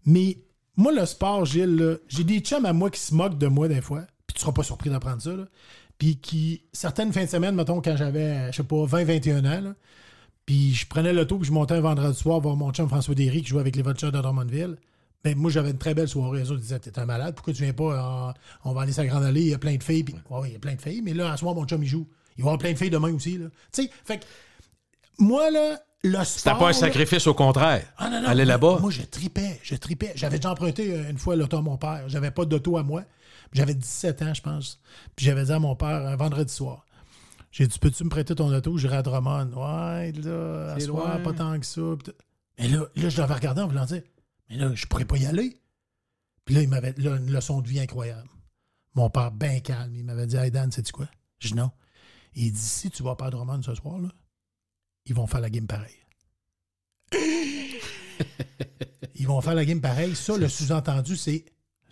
Mais moi, le sport, Gilles, là, j'ai des chums à moi qui se moquent de moi des fois. Puis, tu seras pas surpris d'apprendre ça. Là. Puis, certaines fins de semaine, mettons, quand j'avais, je sais pas, 20-21 ans, là, puis je prenais l'auto puis je montais un vendredi soir voir mon chum François Derry qui jouait avec les Vultures de Drummondville. Ben, moi, j'avais une très belle soirée. Les autres disaient, t'es un malade, pourquoi tu viens pas? On va aller sur la Grande Allée, il y a plein de filles. Puis, il y a plein de filles, mais là, à soir, mon chum, il joue. Il va y avoir plein de filles demain aussi. Tu sais, fait que, moi, là, le sport. C'était pas un sacrifice, au contraire. Ah, non, aller là-bas. Moi, je tripais. J'avais déjà emprunté une fois l'auto à mon père. J'avais pas d'auto à moi. J'avais 17 ans, je pense. Puis j'avais dit à mon père un vendredi soir. J'ai dit, peux-tu me prêter ton auto? J'irai à Drummond. Ouais, là, à soir, pas tant que ça. Mais là, je l'avais regardé en voulant dire, mais là, je pourrais pas y aller. Puis là, il m'avait une leçon de vie incroyable. Mon père, bien calme, il m'avait dit, hey Dan, sais-tu quoi? Je dis non. Il dit, si tu vas pas à Drummond ce soir, là, ils vont faire la game pareil. Ils vont faire la game pareil. Ça, le sous-entendu, c'est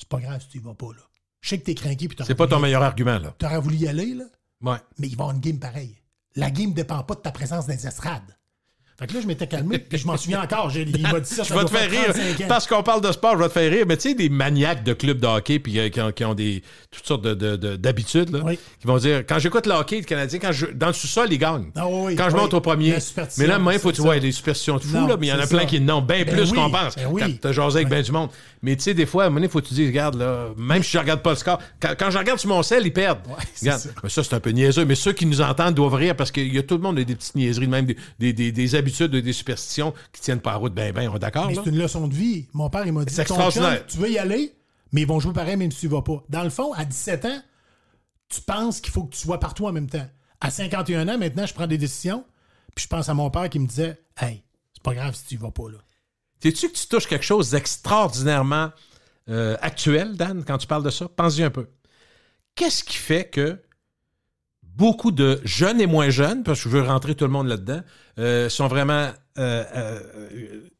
pas grave si tu y vas pas, là. Je sais que t'es craqué. Puis c'est pas ton meilleur argument, là. T'aurais voulu y aller, là. Ouais. Mais ils vont avoir une game pareille. La game ne dépend pas de ta présence dans les estrades. Fait que là, je m'étais calmé, puis je m'en souviens encore. Il m'a dit ça. Je vais te faire rire. Parce qu'on parle de sport, je vais te faire rire. Mais tu sais, des maniaques de clubs de hockey puis qui ont toutes sortes d'habitudes, là, qui vont dire, quand j'écoute le hockey, le Canadien, dans le sous-sol, ils gagnent. Ah, oui, quand je monte au premier. Mais là, il faut que tu vois des superstitions de fou, là, mais il y en a plein qui n'ont bien plus qu'on pense. T'as jasé avec bien du monde. Mais tu sais, des fois, à un moment donné, il faut que tu dises, regarde, là, même si je regarde pas le score, quand je regarde sur mon sel, ils perdent. Regarde. Mais ça, c'est un peu niaiseux. Mais ceux qui nous entendent doivent rire parce qu'il y a tout le monde a des petites niaiseries, même des habitudes, des superstitions qui tiennent pas la route. Ben, on est d'accord. Mais c'est une leçon de vie. Mon père, il m'a dit, c'est extraordinaire. Tu veux y aller, mais ils vont jouer pareil même si tu ne vas pas. Dans le fond, à 17 ans, tu penses qu'il faut que tu sois partout en même temps. À 51 ans, maintenant, je prends des décisions, puis je pense à mon père qui me disait « Hey, c'est pas grave si tu y vas pas, là. » Sais-tu que tu touches quelque chose d'extraordinairement actuel, Dan, quand tu parles de ça? Pense-y un peu. Qu'est-ce qui fait que beaucoup de jeunes et moins jeunes, parce que je veux rentrer tout le monde là-dedans, sont vraiment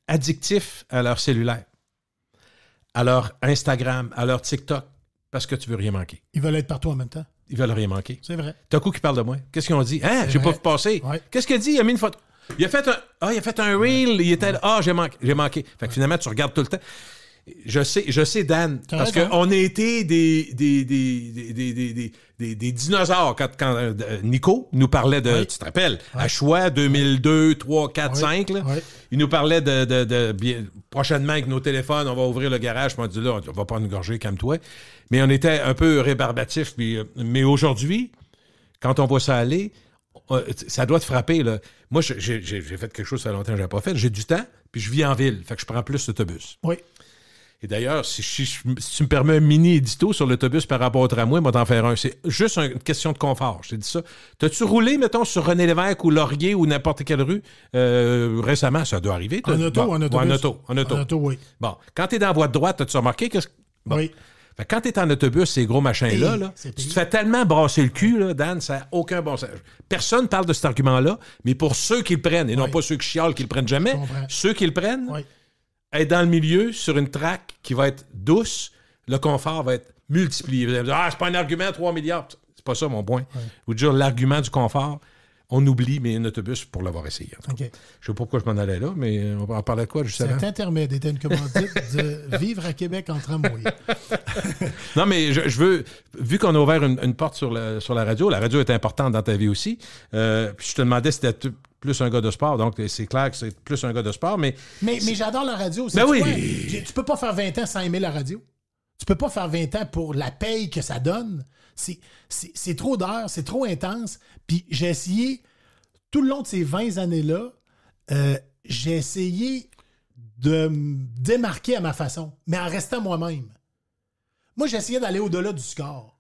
addictifs à leur cellulaire, à leur Instagram, à leur TikTok, parce que tu veux rien manquer. Ils veulent être partout en même temps. Ils veulent rien manquer. C'est vrai. T'as un coup qui parle de moi. Qu'est-ce qu'ils ont dit? Hein? J'ai pas vu passer. Ouais. Qu'est-ce qu'il a dit? Il a mis une photo. Il a fait un reel. Il était là. J'ai manqué. Fait que finalement, tu regardes tout le temps. Je sais, Dan, parce qu'on a été des dinosaures quand Nico nous parlait de, tu te rappelles, à Choix 2002, 3, 4, 5, là, il nous parlait de prochainement avec nos téléphones, on va ouvrir le garage, puis on dit là, on va pas nous gorger, calme-toi. Mais on était un peu rébarbatifs. Mais aujourd'hui, quand on voit ça aller, ça doit te frapper, là. Moi, j'ai fait quelque chose, ça fait longtemps que je n'avais pas fait. J'ai du temps, puis je vis en ville. Fait que je prends plus l'autobus. Oui. Et d'ailleurs, si tu me permets un mini-édito sur l'autobus par rapport au tramway, moi, t'en faire un. C'est juste une question de confort. Je t'ai dit ça. T'as-tu roulé, mettons, sur René Lévesque ou Laurier ou n'importe quelle rue récemment? Ça doit arriver. En auto, en autobus. En auto, oui. Bon, quand t'es dans la voie de droite, as-tu remarqué que... Bon. Oui. Fait que quand t'es en autobus, ces gros machins-là, tu te fais tellement brasser le cul, là, Dan, ça n'a aucun bon sens. Personne parle de cet argument-là, mais pour ceux qui le prennent, et non pas ceux qui chialent qui le prennent jamais, ceux qui le prennent, être dans le milieu, sur une track qui va être douce, le confort va être multiplié. Vous allez me dire, c'est pas un argument, 3 milliards. C'est pas ça mon point. Je vous dire, l'argument du confort, on oublie, mais un autobus pour l'avoir essayé. Okay. Je sais pas pourquoi je m'en allais là, mais on va en parler de quoi juste avant? C'est intermède, était une commandite de vivre à Québec en tramway. Non, mais je veux, vu qu'on a ouvert une porte sur la radio est importante dans ta vie aussi. Puis je te demandais si c'était plus un gars de sport, donc c'est clair que c'est plus un gars de sport, mais j'adore la radio. Ben oui! Tu peux pas faire 20 ans sans aimer la radio. Tu peux pas faire 20 ans pour la paye que ça donne. C'est trop d'heures, c'est trop intense. Puis j'ai essayé, tout le long de ces 20 années-là, j'ai essayé de me démarquer à ma façon, mais en restant moi-même. Moi, j'ai essayé d'aller au-delà du score.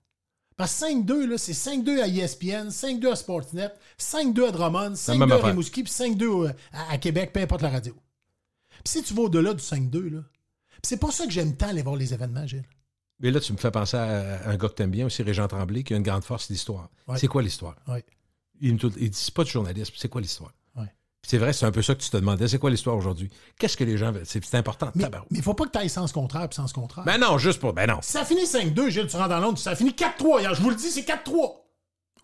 Parce que 5-2, là, c'est 5-2 à ESPN, 5-2 à Sportsnet, 5-2 à Drummond, 5-2 à Rimouski, puis 5-2 à Québec, peu importe la radio. Puis si tu vas au-delà du 5-2, là, c'est pas ça que j'aime tant aller voir les événements, Gilles. Mais là, tu me fais penser à un gars que t'aimes bien aussi, Régent Tremblay, qui a une grande force d'histoire. Ouais. C'est quoi l'histoire? Ouais. Il dit, c'est pas du journalisme, c'est quoi l'histoire? Ouais. C'est vrai, c'est un peu ça que tu te demandais. C'est quoi l'histoire aujourd'hui? Qu'est-ce que les gens veulent? C'est important. Mais il faut pas que tu ailles sens contraire puis sens contraire. Ben non, juste pas. Ben non. Si ça finit 5-2, Gilles, tu rentres dans l'autre, ça finit 4-3. Hier, je vous le dis, c'est 4-3.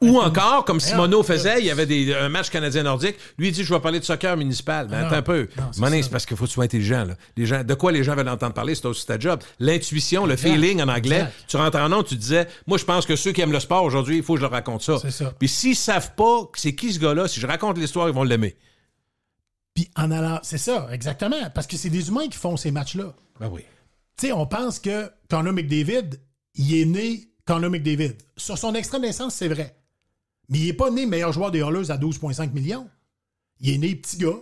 Ou encore, comme Simoneau faisait, il y avait un match canadien-nordique. Lui, il dit, je vais parler de soccer municipal. Ben, attends un peu. C'est parce qu'il faut que tu sois intelligent. Là. Les gens, de quoi les gens veulent entendre parler, c'est aussi ta job. L'intuition, le feeling en anglais. Exact. Tu rentres en ondes, tu disais, moi, je pense que ceux qui aiment le sport aujourd'hui, il faut que je leur raconte ça. C'est ça. Puis s'ils savent pas c'est qui ce gars-là, si je raconte l'histoire, ils vont l'aimer. Puis en allant... C'est ça, exactement. Parce que c'est des humains qui font ces matchs-là. Ben oui. Tu sais, on pense que Connor McDavid, il est né Connor McDavid. Sur son extrait de naissance, c'est vrai. Mais il n'est pas né meilleur joueur des Oilers à 12,5 millions. Il est né petit gars.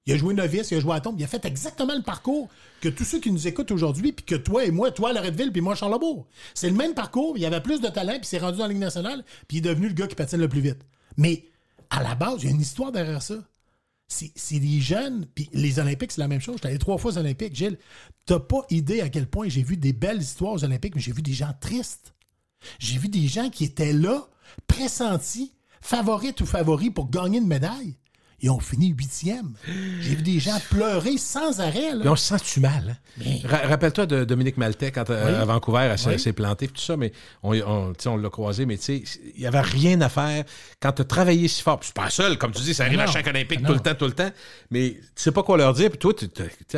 Il a joué novice, il a joué à tombe. Il a fait exactement le parcours que tous ceux qui nous écoutent aujourd'hui, puis que toi et moi, toi à Loretteville, puis moi à Charlesbourg. C'est le même parcours. Il avait plus de talent, puis il s'est rendu dans la Ligue nationale, puis il est devenu le gars qui patine le plus vite. Mais à la base, il y a une histoire derrière ça. C'est des jeunes, puis les Olympiques, c'est la même chose. J'étais allé 3 fois aux Olympiques. Gilles, t'as pas idée à quel point j'ai vu des belles histoires aux Olympiques, mais j'ai vu des gens tristes. J'ai vu des gens qui étaient là, pressentis, favorites ou favoris pour gagner une médaille. Ils ont fini 8e. J'ai vu des gens pleurer sans arrêt. Là. Mais on se sent-tu mal? Hein? Mais... Rappelle-toi de Dominique Maltais quand à Vancouver, elle s'est plantée, tout ça, mais on l'a croisé, mais tu sais, il n'y avait rien à faire. Quand tu as travaillé si fort, puis c'est pas seul, comme tu dis, ça arrive à chaque Olympique tout le temps, mais tu sais pas quoi leur dire, puis toi,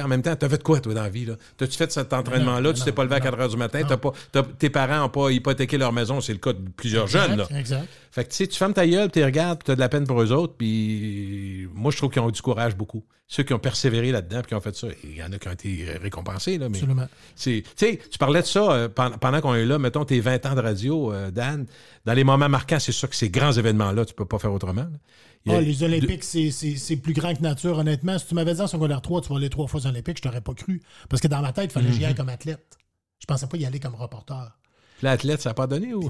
en même temps, tu as fait quoi, toi, dans la vie? T'as-tu fait cet entraînement-là? Tu t'es pas levé à 4 h du matin? Tes parents n'ont pas hypothéqué leur maison, c'est le cas de plusieurs jeunes. Là. Exact. Fait que tu sais, tu fermes ta gueule, tu regardes, puis tu as de la peine pour eux autres, puis moi, je trouve qu'ils ont eu du courage beaucoup. Ceux qui ont persévéré là-dedans, puis qui ont fait ça, il y en a qui ont été récompensés. Là, mais absolument. Tu sais, tu parlais de ça pendant qu'on est là, mettons tes 20 ans de radio, Dan, dans les moments marquants, c'est sûr que ces grands événements-là, tu peux pas faire autrement. Les Olympiques, c'est plus grand que nature, honnêtement. Si tu m'avais dit en secondaire 3, tu vas aller 3 fois aux Olympiques, je t'aurais pas cru. Parce que dans ma tête, il fallait que j'y aille comme athlète. Je pensais pas y aller comme reporter. L'athlète, ça n'a pas donné ou?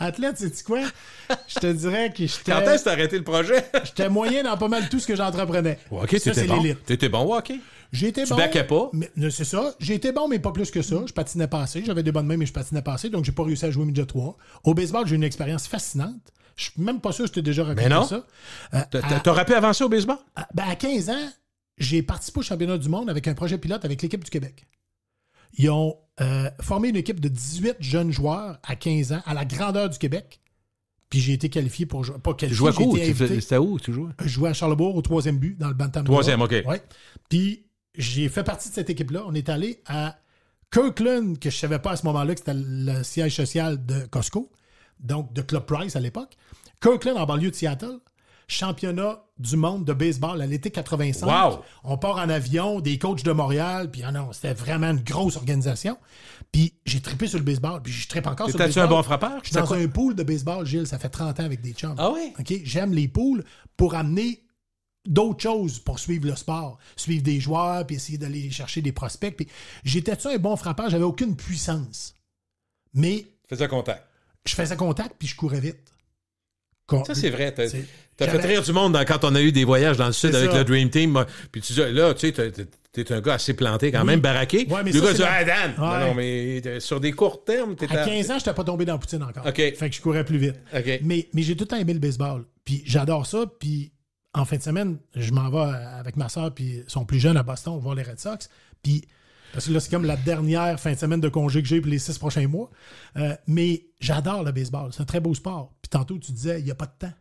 Athlète, sais-tu quoi? Je te dirais que j'étais... Quand est-ce que t'as arrêté le projet? J'étais moyen dans pas mal tout ce que j'entreprenais. OK, Ça, t'étais bon. T'étais bon au hockey? J'ai été bon. Tu backais pas? Mais, c'est ça. J'ai été bon, mais pas plus que ça. Je patinais pas assez. J'avais des bonnes mains, mais je patinais pas assez. Donc, j'ai pas réussi à jouer midget 3. Au baseball, j'ai eu une expérience fascinante. Je suis même pas sûr que je t'ai déjà raconté ça. T'aurais pu avancer au baseball? À 15 ans, j'ai participé au championnat du monde avec un projet pilote avec l'équipe du Québec. Ils ont formé une équipe de 18 jeunes joueurs à 15 ans, à la grandeur du Québec. Puis j'ai été qualifié pour jouer. Pas qualifié, tu jouais où? C'était où tu jouais? Je jouais à Charlebourg au 3e but dans le Bantam. 3e, OK. Ouais. Puis j'ai fait partie de cette équipe-là. On est allé à Kirkland, que je ne savais pas à ce moment-là que c'était le siège social de Costco, donc de Club Price à l'époque. Kirkland, en banlieue de Seattle. Championnat du monde de baseball à l'été 85. Wow. On part en avion, des coachs de Montréal, puis c'était vraiment une grosse organisation. Puis j'ai trippé sur le baseball, puis je trippe encore sur le baseball. T'étais-tu un bon frappeur? Je suis dans un pool de baseball, Gilles, ça fait 30 ans avec des chums. Ah oui? OK? J'aime les pools pour amener d'autres choses pour suivre le sport, suivre des joueurs, puis essayer d'aller chercher des prospects. Puis j'étais-tu un bon frappeur? J'avais aucune puissance. Mais... Faisais contact. Je faisais contact, puis je courais vite. Ça, c'est vrai. T'as fait rire du monde quand on a eu des voyages dans le sud avec le Dream Team. Puis tu dis, là, tu sais, t'es un gars assez planté quand même, baraqué. Ouais, mais le ça, gars dit, ouais. Dan! Non, mais sur des courts termes, t'étais... À 15 ans, je n'étais pas tombé dans la poutine encore. OK. Fait que je courais plus vite. OK. Mais j'ai tout le temps aimé le baseball. Puis j'adore ça. Puis en fin de semaine, je m'en vais avec ma soeur, puis ils sont plus jeunes à Boston, voir les Red Sox. Puis... Parce que là, c'est comme la dernière fin de semaine de congé que j'ai pour les 6 prochains mois. Mais j'adore le baseball. C'est un très beau sport. Puis tantôt, tu disais, il n'y a pas de temps.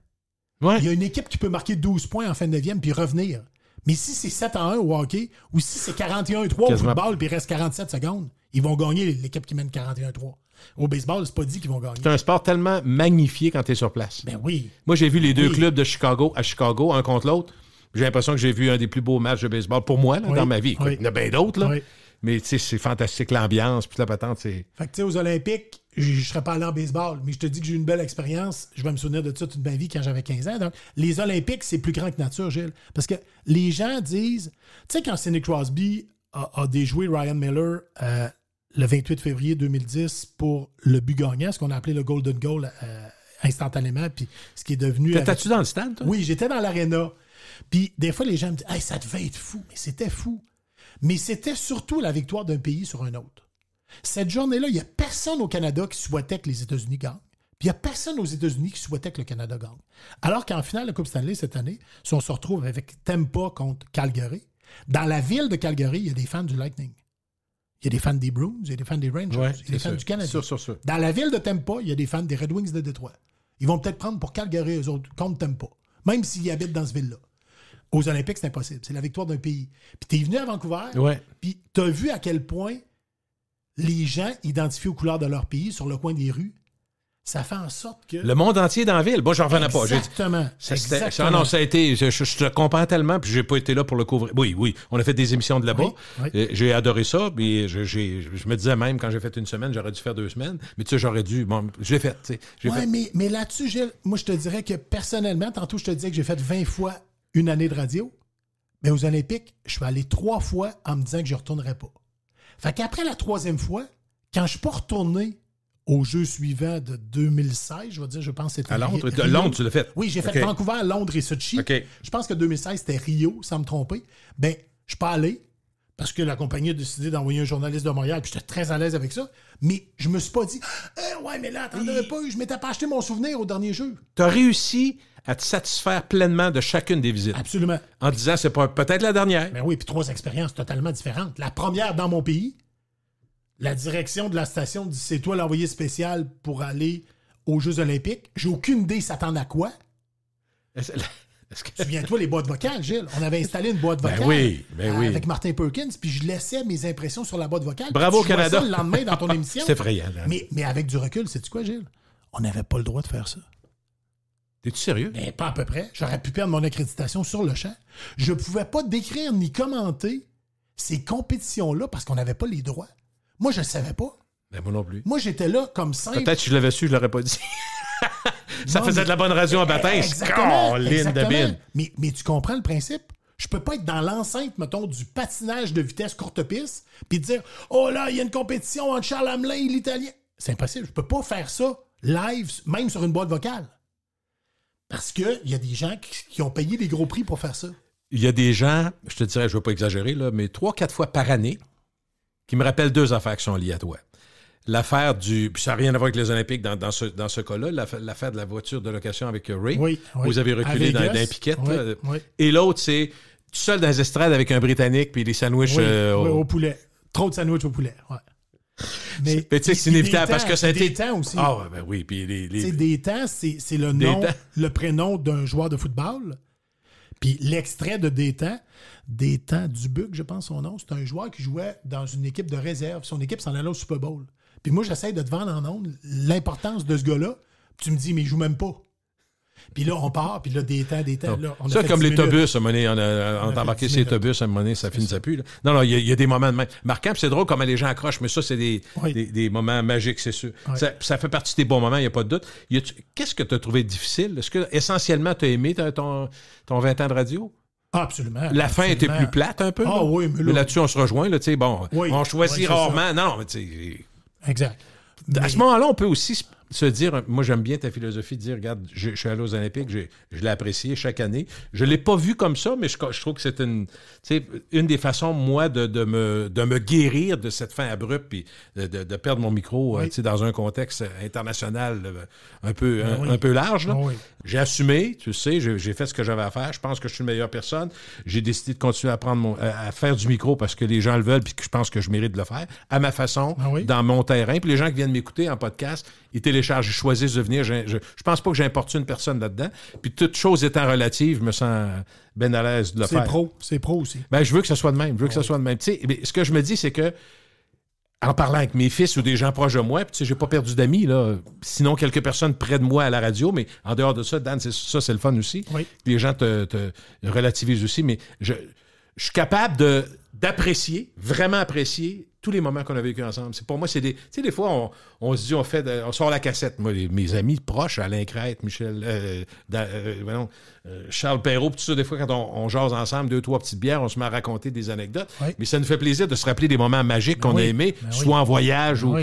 Ouais. Il y a une équipe qui peut marquer 12 points en fin de 9e puis revenir. Mais si c'est 7-1 au hockey ou si c'est 41-3 au football puis il reste 47 secondes, ils vont gagner l'équipe qui mène 41-3. Au baseball, c'est pas dit qu'ils vont gagner. C'est un sport tellement magnifié quand tu es sur place. Ben oui. Moi, j'ai vu les deux clubs de Chicago à Chicago, un contre l'autre. J'ai l'impression que j'ai vu un des plus beaux matchs de baseball pour moi dans ma vie. Écoute, il y en a bien d'autres, là. Oui. Mais tu sais, c'est fantastique l'ambiance, puis la patente, c'est... Fait que tu sais, aux Olympiques, je ne serais pas allé en baseball, mais je te dis que j'ai eu une belle expérience. Je vais me souvenir de ça toute ma vie quand j'avais 15 ans. Donc, les Olympiques, c'est plus grand que nature, Gilles. Parce que les gens disent... Tu sais, quand Sidney Crosby a déjoué Ryan Miller le 28 février 2010 pour le but gagnant, ce qu'on a appelé le Golden Goal instantanément, puis ce qui est devenu... T'étais-tu dans le stade, toi? Oui, j'étais dans l'aréna. Puis des fois, les gens me disent « Hey, ça devait être fou. » Mais c'était fou. Mais c'était surtout la victoire d'un pays sur un autre. Cette journée-là, il n'y a personne au Canada qui souhaitait que les États-Unis gagnent. Puis il n'y a personne aux États-Unis qui souhaitait que le Canada gagne. Alors qu'en finale, la Coupe Stanley cette année, si on se retrouve avec Tampa contre Calgary, dans la ville de Calgary, il y a des fans du Lightning. Il y a des fans des Bruins, il y a des fans des Rangers, il y a des fans du Canada. Sûr. Dans la ville de Tampa, il y a des fans des Red Wings de Détroit. Ils vont peut-être prendre pour Calgary, eux autres, contre Tampa, même s'ils habitent dans cette ville-là. Aux Olympiques, c'est impossible. C'est la victoire d'un pays. Puis t'es venu à Vancouver, puis t'as vu à quel point les gens identifiés aux couleurs de leur pays sur le coin des rues, ça fait en sorte que... Le monde entier dans la ville. Moi, j'en revenais pas. Exactement. Ça a été... Je te comprends tellement, puis j'ai pas été là pour le couvrir. Oui. On a fait des émissions de là-bas. Oui. J'ai adoré ça, puis je me disais même, quand j'ai fait une semaine, j'aurais dû faire 2 semaines. Mais tu sais, j'aurais dû... Bon, je l'ai fait, mais là-dessus, Gilles, moi, je te dirais que personnellement, tantôt, je te disais que j'ai fait 20 fois une année de radio. Mais aux Olympiques, je suis allé 3 fois en me disant que je ne retournerais pas. Fait qu'après la 3e fois, quand je ne suis pas retourné aux Jeux suivants de 2016, je pense que c'était... À Londres? De Londres, tu l'as fait? Oui, j'ai fait Vancouver, Londres et Sochi. Je pense que 2016, c'était Rio, sans me tromper. Ben, je ne suis pas allé parce que la compagnie a décidé d'envoyer un journaliste de Montréal, puis j'étais très à l'aise avec ça. Mais je me suis pas dit « Ouais, mais là, t'en avais pas eu, je m'étais pas acheté mon souvenir au dernier jeu. » Tu as réussi à te satisfaire pleinement de chacune des visites. Absolument. En disant, c'est peut-être la dernière. Mais oui, puis 3 expériences totalement différentes. La première dans mon pays, la direction de la station dit, c'est toi l'envoyé spécial pour aller aux Jeux olympiques. J'ai aucune idée s'attendre à quoi. Souviens-toi les boîtes vocales, Gilles. On avait installé une boîte vocale oui. avec Martin Perkins, puis je laissais mes impressions sur la boîte vocale. Bravo au Canada. Ça le lendemain dans ton émission. C'est effrayant. Mais avec du recul, sais-tu quoi, Gilles? On n'avait pas le droit de faire ça. T'es-tu sérieux? Mais pas à peu près. J'aurais pu perdre mon accréditation sur le champ. Je ne pouvais pas décrire ni commenter ces compétitions-là parce qu'on n'avait pas les droits. Moi, je ne le savais pas. Ben, moi non plus. Moi, j'étais là comme simple. Peut-être que je l'avais su, je l'aurais pas dit. Ça faisait de la bonne radio en baptême. Exactement. De bine. Mais tu comprends le principe? Je peux pas être dans l'enceinte, mettons, du patinage de vitesse courte piste, puis dire « Oh là, il y a une compétition entre Charles Hamelin et l'Italien. » C'est impossible. Je peux pas faire ça live, même sur une boîte vocale. Parce qu'il y a des gens qui ont payé des gros prix pour faire ça. Il y a des gens, je te dirais, je ne veux pas exagérer, là, mais 3-4 fois par année, qui me rappellent 2 affaires qui sont liées à toi. L'affaire du... Puis ça n'a rien à voir avec les Olympiques dans ce cas-là. L'affaire de la voiture de location avec Ray. Oui. Vous avez reculé dans les piquettes. Oui. Et l'autre, c'est tout seul dans les estrades avec un Britannique puis des sandwichs... au poulet. Trop de sandwichs au poulet, ouais. Mais tu sais, c'est inévitable parce que ça a été... Des temps aussi. Ah, ben oui. Puis des temps, c'est le nom, le prénom d'un joueur de football. Puis l'extrait de des temps Dubuc, je pense son nom, c'est un joueur qui jouait dans une équipe de réserve. Son équipe s'en allait au Super Bowl. Puis moi, j'essaie de te vendre en ondes l'importance de ce gars-là. Puis tu me dis, mais il joue même pas. Puis là, on part, puis là, des temps. Là, on ça, comme l'autobus, à un moment donné, on a embarqué sur l'autobus, à un moment donné, ça finissait plus. Là. Non, il y a des moments de même. Marquant, puis c'est drôle comment les gens accrochent, mais ça, c'est des moments magiques, c'est sûr. Oui. Ça fait partie des bons moments, il n'y a pas de doute. Qu'est-ce que tu as trouvé difficile? Est-ce que, essentiellement, tu as aimé ton 20 ans de radio? Ah, absolument. La fin était plus plate un peu. Ah oui, mais là-dessus, on se rejoint. Là, on choisit rarement. Ça. Non, mais tu sais... Exact. À ce moment-là, on peut aussi se dire, moi j'aime bien ta philosophie de dire, regarde, je suis allé aux Olympiques, je l'ai apprécié chaque année. Je ne l'ai pas vu comme ça, mais je trouve que c'est une des façons, moi, de me guérir de cette fin abrupte puis de perdre mon micro dans un contexte international un peu large. Là. Oui. J'ai assumé, tu sais, j'ai fait ce que j'avais à faire. Je pense que je suis une meilleure personne. J'ai décidé de continuer à faire du micro parce que les gens le veulent puis que je pense que je mérite de le faire à ma façon, dans mon terrain. Puis les gens qui viennent m'écouter en podcast, ils téléchargent, ils choisissent de venir. Je pense pas que j'importune personne là-dedans. Puis toute chose étant relative, je me sens bien à l'aise de le faire. C'est pro aussi. Ben, je veux que ça soit de même. Tu sais, ce que je me dis, c'est que en parlant avec mes fils ou des gens proches de moi, puis tu sais, j'ai pas perdu d'amis, là. Sinon, quelques personnes près de moi à la radio, mais en dehors de ça, Dan, c'est le fun aussi. Oui. Les gens te relativisent aussi, mais je suis capable d'apprécier, vraiment apprécier tous les moments qu'on a vécu ensemble. Pour moi, c'est des... Tu sais, des fois, on se dit, on sort la cassette. Moi, mes amis proches, Alain Crête, Michel... Charles Perrault, tout ça, des fois, quand on jase ensemble, 2-3 petites bières, on se met à raconter des anecdotes. Oui. Mais ça nous fait plaisir de se rappeler des moments magiques qu'on a aimés, soit en voyage ou...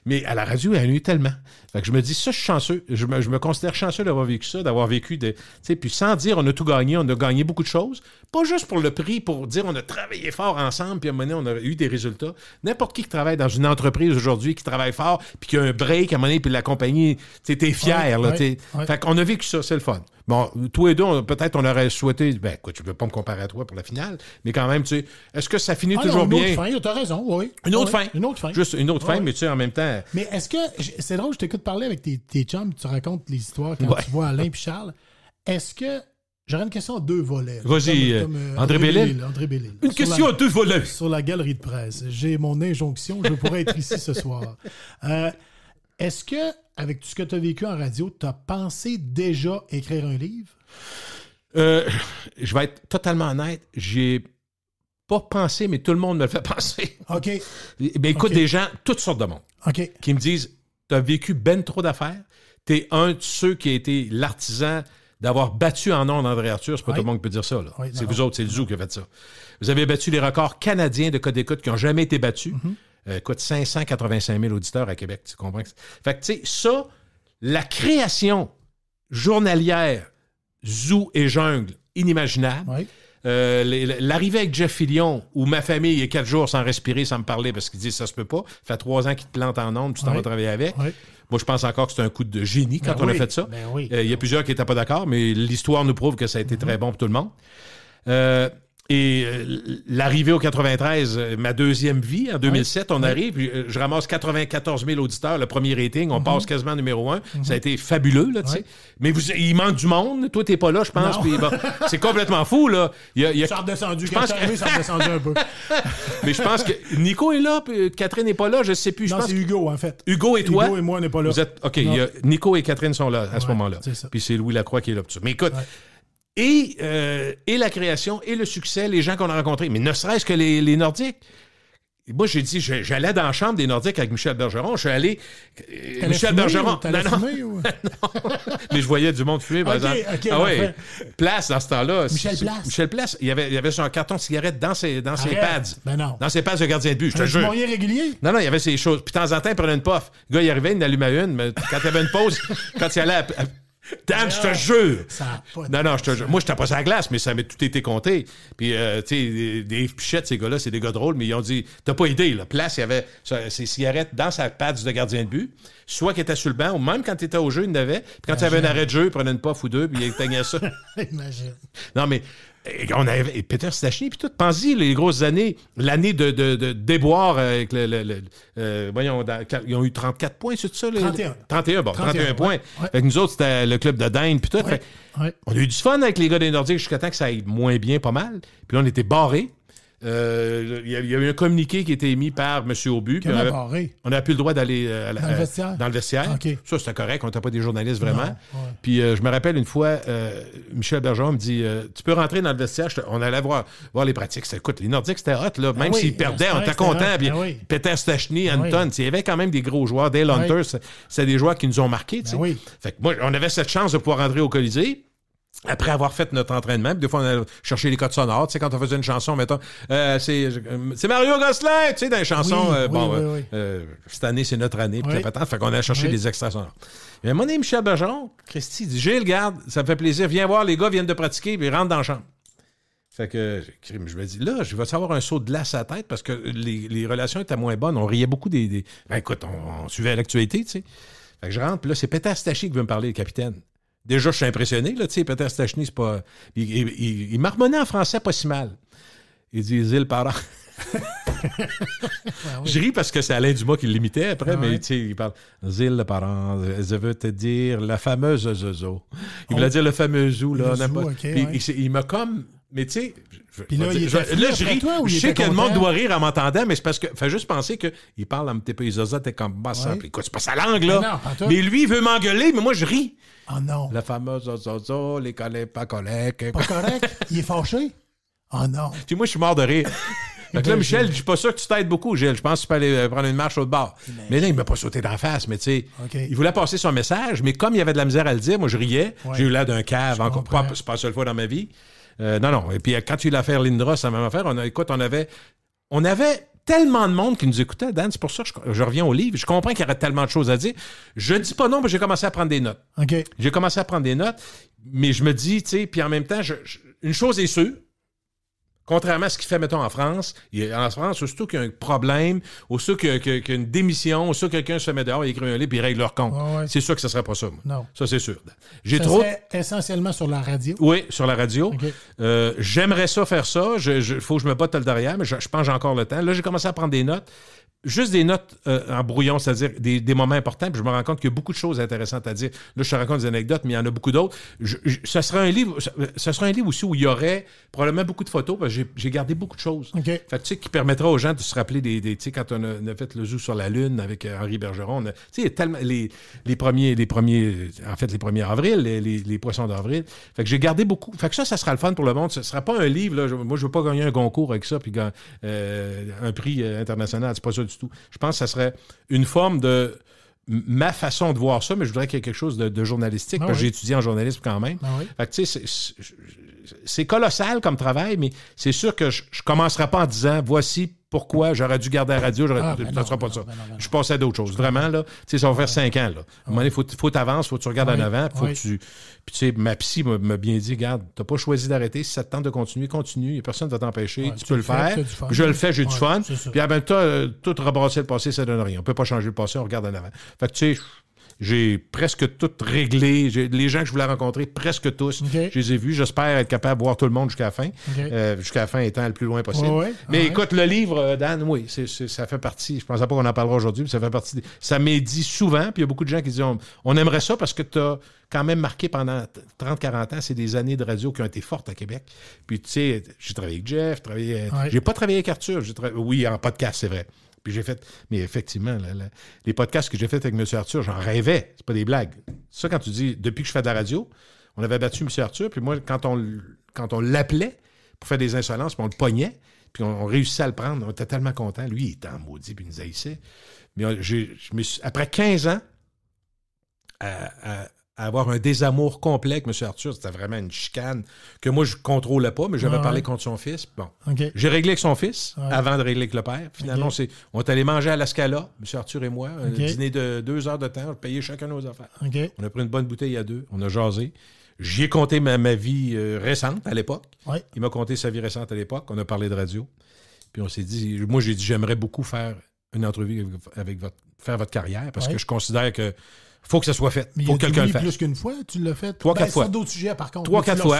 Mais à la radio, il y en a eu tellement. Fait que je me dis, ça, je suis chanceux. Je me considère chanceux d'avoir vécu ça, d'avoir vécu des... Tu sais, puis sans dire, on a tout gagné, on a gagné beaucoup de choses. Pas juste pour le prix, pour dire, on a travaillé fort ensemble, puis à un moment donné, on a eu des résultats. N'importe qui travaille dans une entreprise aujourd'hui, qui travaille fort, puis qui a un break, à un moment donné, puis la compagnie, t'es fier, là. Fait qu'on a vécu ça, c'est le fun. Bon, tous les deux, peut-être on aurait souhaité... Ben, écoute, tu ne veux pas me comparer à toi pour la finale, mais quand même, tu sais, est-ce que ça finit toujours bien? Une autre fin, tu as raison, oui. Une autre fin. Une autre fin. Juste une autre fin, mais tu sais, en même temps... Mais est-ce que... C'est drôle, je t'écoute parler avec tes chums, tu racontes les histoires quand tu vois Alain et Charles. Est-ce que... J'aurais une question à 2 volets. Vas-y, André Bellil. Une question à 2 volets. Sur la galerie de presse. J'ai mon injonction, je pourrais être ici ce soir. Est-ce que, avec tout ce que tu as vécu en radio, tu as pensé déjà écrire un livre? Je vais être totalement honnête. J'ai pas pensé, mais tout le monde me le fait penser. OK. Ben, écoute, des gens, toutes sortes de monde, qui me disent, tu as vécu ben trop d'affaires. Tu es un de ceux qui a été l'artisan d'avoir battu en ondes André Arthur. C'est pas tout le monde qui peut dire ça. Là. C'est vous autres, c'est le Zoo qui a fait ça. Vous avez battu les records canadiens de code d'écoute qui n'ont jamais été battus. Écoute, 585 000 auditeurs à Québec, tu comprends? Fait que, tu sais, ça, la création journalière, Zoo et Jungle, inimaginable. Oui. L'arrivée avec Jeff Fillion, où ma famille, il y a 4 jours sans respirer, sans me parler, parce qu'ils disent ça se peut pas. Ça fait 3 ans qu'ils te plantent en ondes, tu t'en vas travailler avec. Oui. Moi, je pense encore que c'est un coup de génie quand on a fait ça. Il y a plusieurs qui n'étaient pas d'accord, mais l'histoire nous prouve que ça a été très bon pour tout le monde. L'arrivée au 93, ma deuxième vie, en 2007, on arrive, je ramasse 94 000 auditeurs, le premier rating, on passe quasiment numéro 1. Ça a été fabuleux, là, tu sais. Mais il manque du monde, toi, t'es pas là, je pense, puis bon, c'est complètement fou, là. Ça a redescendu, quand je suis arrivé, ça a redescendu un peu. Mais je pense que Nico est là, puis Catherine n'est pas là, je sais plus. Non, c'est Hugo, en fait. Hugo et toi? Hugo et moi, on n'est pas là. Vous êtes, OK, Nico et Catherine sont là à ce moment-là. Puis c'est Louis Lacroix qui est là. Mais écoute... Et la création, et le succès, les gens qu'on a rencontrés, mais ne serait-ce que les Nordiques. Moi, j'ai dit, j'allais dans la chambre des Nordiques avec Michel Bergeron. Je suis allé... Michel Bergeron... Non. Mais je voyais du monde fumer, par exemple. Ah oui. Place, dans ce temps-là. Michel Place. Michel Place. Il y avait son carton de cigarette dans ses pads. Ben non. Dans ses pads de gardien de but, je te jure. Un moyen régulier? Non, il y avait ces choses. Puis de temps en temps, il prenait une puff. Le gars, il arrivait, il en allumait une. Mais quand il y avait une pause, quand il allait Dan, je te jure! Non, je te jure. Moi, je n'étais pas sur la glace, mais ça m'a tout été compté. Puis, tu sais, des Pichette, ces gars-là, c'est des gars drôles, mais ils ont dit, t'as pas idée, là. Place, il y avait ses cigarettes dans sa pads de gardien de but, soit qu'il était sur le banc, ou même quand il était au jeu, il en avait. Puis quand il y avait un arrêt de jeu, il prenait une puff ou deux, puis il éteignait ça. Imagine. Non, mais on avait Peter Stachny, puis tout. Pensez, les grosses années, l'année de déboire avec voyons, ils ont eu 34 points, c'est tout ça? 31, bon, 31 points. Ouais. Fait que nous autres, c'était le club de Dinde, puis tout. Ouais. Fait, on a eu du fun avec les gars des Nordiques jusqu'à temps que ça aille moins bien, pas mal. Puis là, on était barrés. Il y a eu un communiqué qui a été émis par M. Aubu. On n'avait plus le droit d'aller dans le vestiaire. Okay. Ça, c'était correct. On n'était pas des journalistes vraiment. Non, ouais. Puis je me rappelle une fois, Michel Bergeron me dit tu peux rentrer dans le vestiaire. On allait voir les pratiques. Écoute, les Nordiques, c'était hot. Là. Même s'ils perdaient, on était contents. Puis Peter Stachny, Anton. Il y avait quand même des gros joueurs. Dale Hunter, c'est des joueurs qui nous ont marqués. Fait que moi, on avait cette chance de pouvoir rentrer au Colisée. Après avoir fait notre entraînement, puis des fois, on allait chercher les codes sonores. Tu sais, quand on faisait une chanson, mettons, c'est Mario Gosselin, tu sais, dans les chansons. Cette année, c'est notre année, puis fait qu'on allait chercher des extraits sonores. Et à un moment donné, Michel Bergeron, Christy, dit Gilles, garde, ça me fait plaisir, viens voir, les gars viennent de pratiquer, puis ils rentrent dans la chambre. Fait que je me dis, là, je vais savoir un saut de glace à la tête parce que les relations étaient moins bonnes. On riait beaucoup des... Ben écoute, on suivait l'actualité, tu sais. Fait que je rentre, puis là, c'est Peter Stachny qui veut me parler, le capitaine. Déjà, je suis impressionné, là, tu sais, Peter Stachny, c'est pas... Il marmonnait en français pas si mal. Il dit « Zil parent ». Je ris parce que c'est Alain Dumas qui l'imitait après, mais tu sais, il parle « Zil parent, je veux te dire la fameuse zozo ». Il voulait dire le fameux zoo, là. Il m'a comme... Mais tu sais... je ris. Je sais que le monde doit rire en m'entendant, mais c'est parce que... Fait juste penser qu'il parle en MTP Zozo, t'es comme... Écoute, c'est pas sa langue, là. Non, mais lui, il veut m'engueuler, mais moi, je ris. Oh non. La fameuse Zozo, les collègues pas corrects. Pas correct? Il est fâché? Oh non. Puis moi, je suis mort de rire. Donc là, Michel, je suis pas sûr que tu t'aides beaucoup, Gilles. Je pense que tu peux aller prendre une marche au bord. Mais là, il m'a pas sauté d'en face, mais tu sais, il voulait passer son message, mais comme il y avait de la misère à le dire, moi, je riais. J'ai eu l'air d'un cave. C'est pas la seule fois dans ma vie. Non. Et puis, quand tu eu l'affaire Lindros, c'est la même affaire. On avait tellement de monde qui nous écoutait, Dan. C'est pour ça que je reviens au livre. Je comprends qu'il y aurait tellement de choses à dire. Je dis pas non, mais j'ai commencé à prendre des notes. J'ai commencé à prendre des notes, mais je me dis, tu sais, puis en même temps, une chose est sûre. Contrairement à ce qu'il fait, mettons, en France, surtout qu'il y a un problème, aussitôt qu'il y a une démission, aussitôt que quelqu'un se fait mettre dehors, il écrit un livre et il règle leur compte. C'est sûr que ce ne serait pas ça, moi. Non. Ça, c'est sûr. Serait essentiellement sur la radio? Oui, sur la radio. J'aimerais ça faire ça. Faut que je me batte le derrière, mais je pense que j'ai encore le temps. Là, j'ai commencé à prendre des notes. Juste des notes en brouillon, c'est-à-dire des moments importants, puis je me rends compte qu'il y a beaucoup de choses intéressantes à dire. Là, je te raconte des anecdotes, mais il y en a beaucoup d'autres. Ça sera un livre aussi où il y aurait probablement beaucoup de photos, parce que j'ai gardé beaucoup de choses. Fait que, tu sais, qui permettra aux gens de se rappeler tu sais, quand on a fait le zoo sur la Lune avec Henri Bergeron, tu sais, il y a tellement les premiers avril, les poissons d'avril. Fait que j'ai gardé beaucoup. Fait que ça sera le fun pour le monde. Ce ne sera pas un livre, là. Moi, je ne veux pas gagner un concours avec ça, puis un prix international. C'est pas ça du tout. Je pense que ça serait une forme de ma façon de voir ça, mais je voudrais qu'il y ait quelque chose de journalistique, parce que j'ai étudié en journalisme quand même. Fait que, tu sais, c'est colossal comme travail, mais c'est sûr que je ne commencerai pas en disant voici pourquoi j'aurais dû garder la radio, ça ne sera pas ça. Je suis passé à d'autres choses. Vraiment, là, tu sais, ça va faire 5 ans. Là. À un moment donné, il faut que tu avances, il faut que tu regardes en avant, faut que tu... Puis, tu sais, ma psy m'a bien dit, regarde, tu n'as pas choisi d'arrêter. Si ça te tente de continuer, continue. Il n'y a personne qui va t'empêcher. Tu peux le faire. Je le fais, j'ai du fun. Puis, en même temps, tout rebrasser le passé, ça ne donne rien. On ne peut pas changer le passé, on regarde en avant. Fait que, tu sais... J'ai presque tout réglé. Les gens que je voulais rencontrer, presque tous, je les ai vus. J'espère être capable de voir tout le monde jusqu'à la fin. Jusqu'à la fin étant le plus loin possible. Mais écoute, le livre, Dan, oui, ça fait partie. Je ne pensais pas qu'on en parlera aujourd'hui, mais ça fait partie. Ça m'est dit souvent, puis il y a beaucoup de gens qui disent on aimerait ça parce que tu as quand même marqué pendant 30-40 ans. C'est des années de radio qui ont été fortes à Québec. Puis tu sais, j'ai travaillé avec Jeff, j'ai pas travaillé avec Arthur. Oui, en podcast, c'est vrai. Puis j'ai fait, mais effectivement, les podcasts que j'ai fait avec M. Arthur, j'en rêvais. C'est pas des blagues. C'est ça quand tu dis, depuis que je fais de la radio, on avait battu M. Arthur, puis moi, quand on l'appelait pour faire des insolences, puis on le pognait, puis on réussissait à le prendre. On était tellement contents. Lui, il était en maudit, puis il nous haïssait. Mais après 15 ans, à avoir un désamour complet avec M. Arthur, c'était vraiment une chicane que moi, je ne contrôlais pas, mais j'avais parlé contre son fils. Bon. Okay. J'ai réglé avec son fils avant de régler avec le père. Finalement, on est allé manger à la Scala, M. Arthur et moi, un dîner de 2 heures de temps. On a payé chacun nos affaires. Okay. On a pris une bonne bouteille à 2. On a jasé. J'y ai conté ma vie récente à l'époque. Ouais. Il m'a conté sa vie récente à l'époque. On a parlé de radio. Puis on s'est dit, moi, j'ai dit, j'aimerais beaucoup faire une entrevue avec faire votre carrière parce que je considère que faut que ça soit fait. Il faut que quelqu'un le fasse. Plus qu'une fois, tu l'as fait? 3-4 fois. Sur d'autres sujets, par contre. 3-4 fois.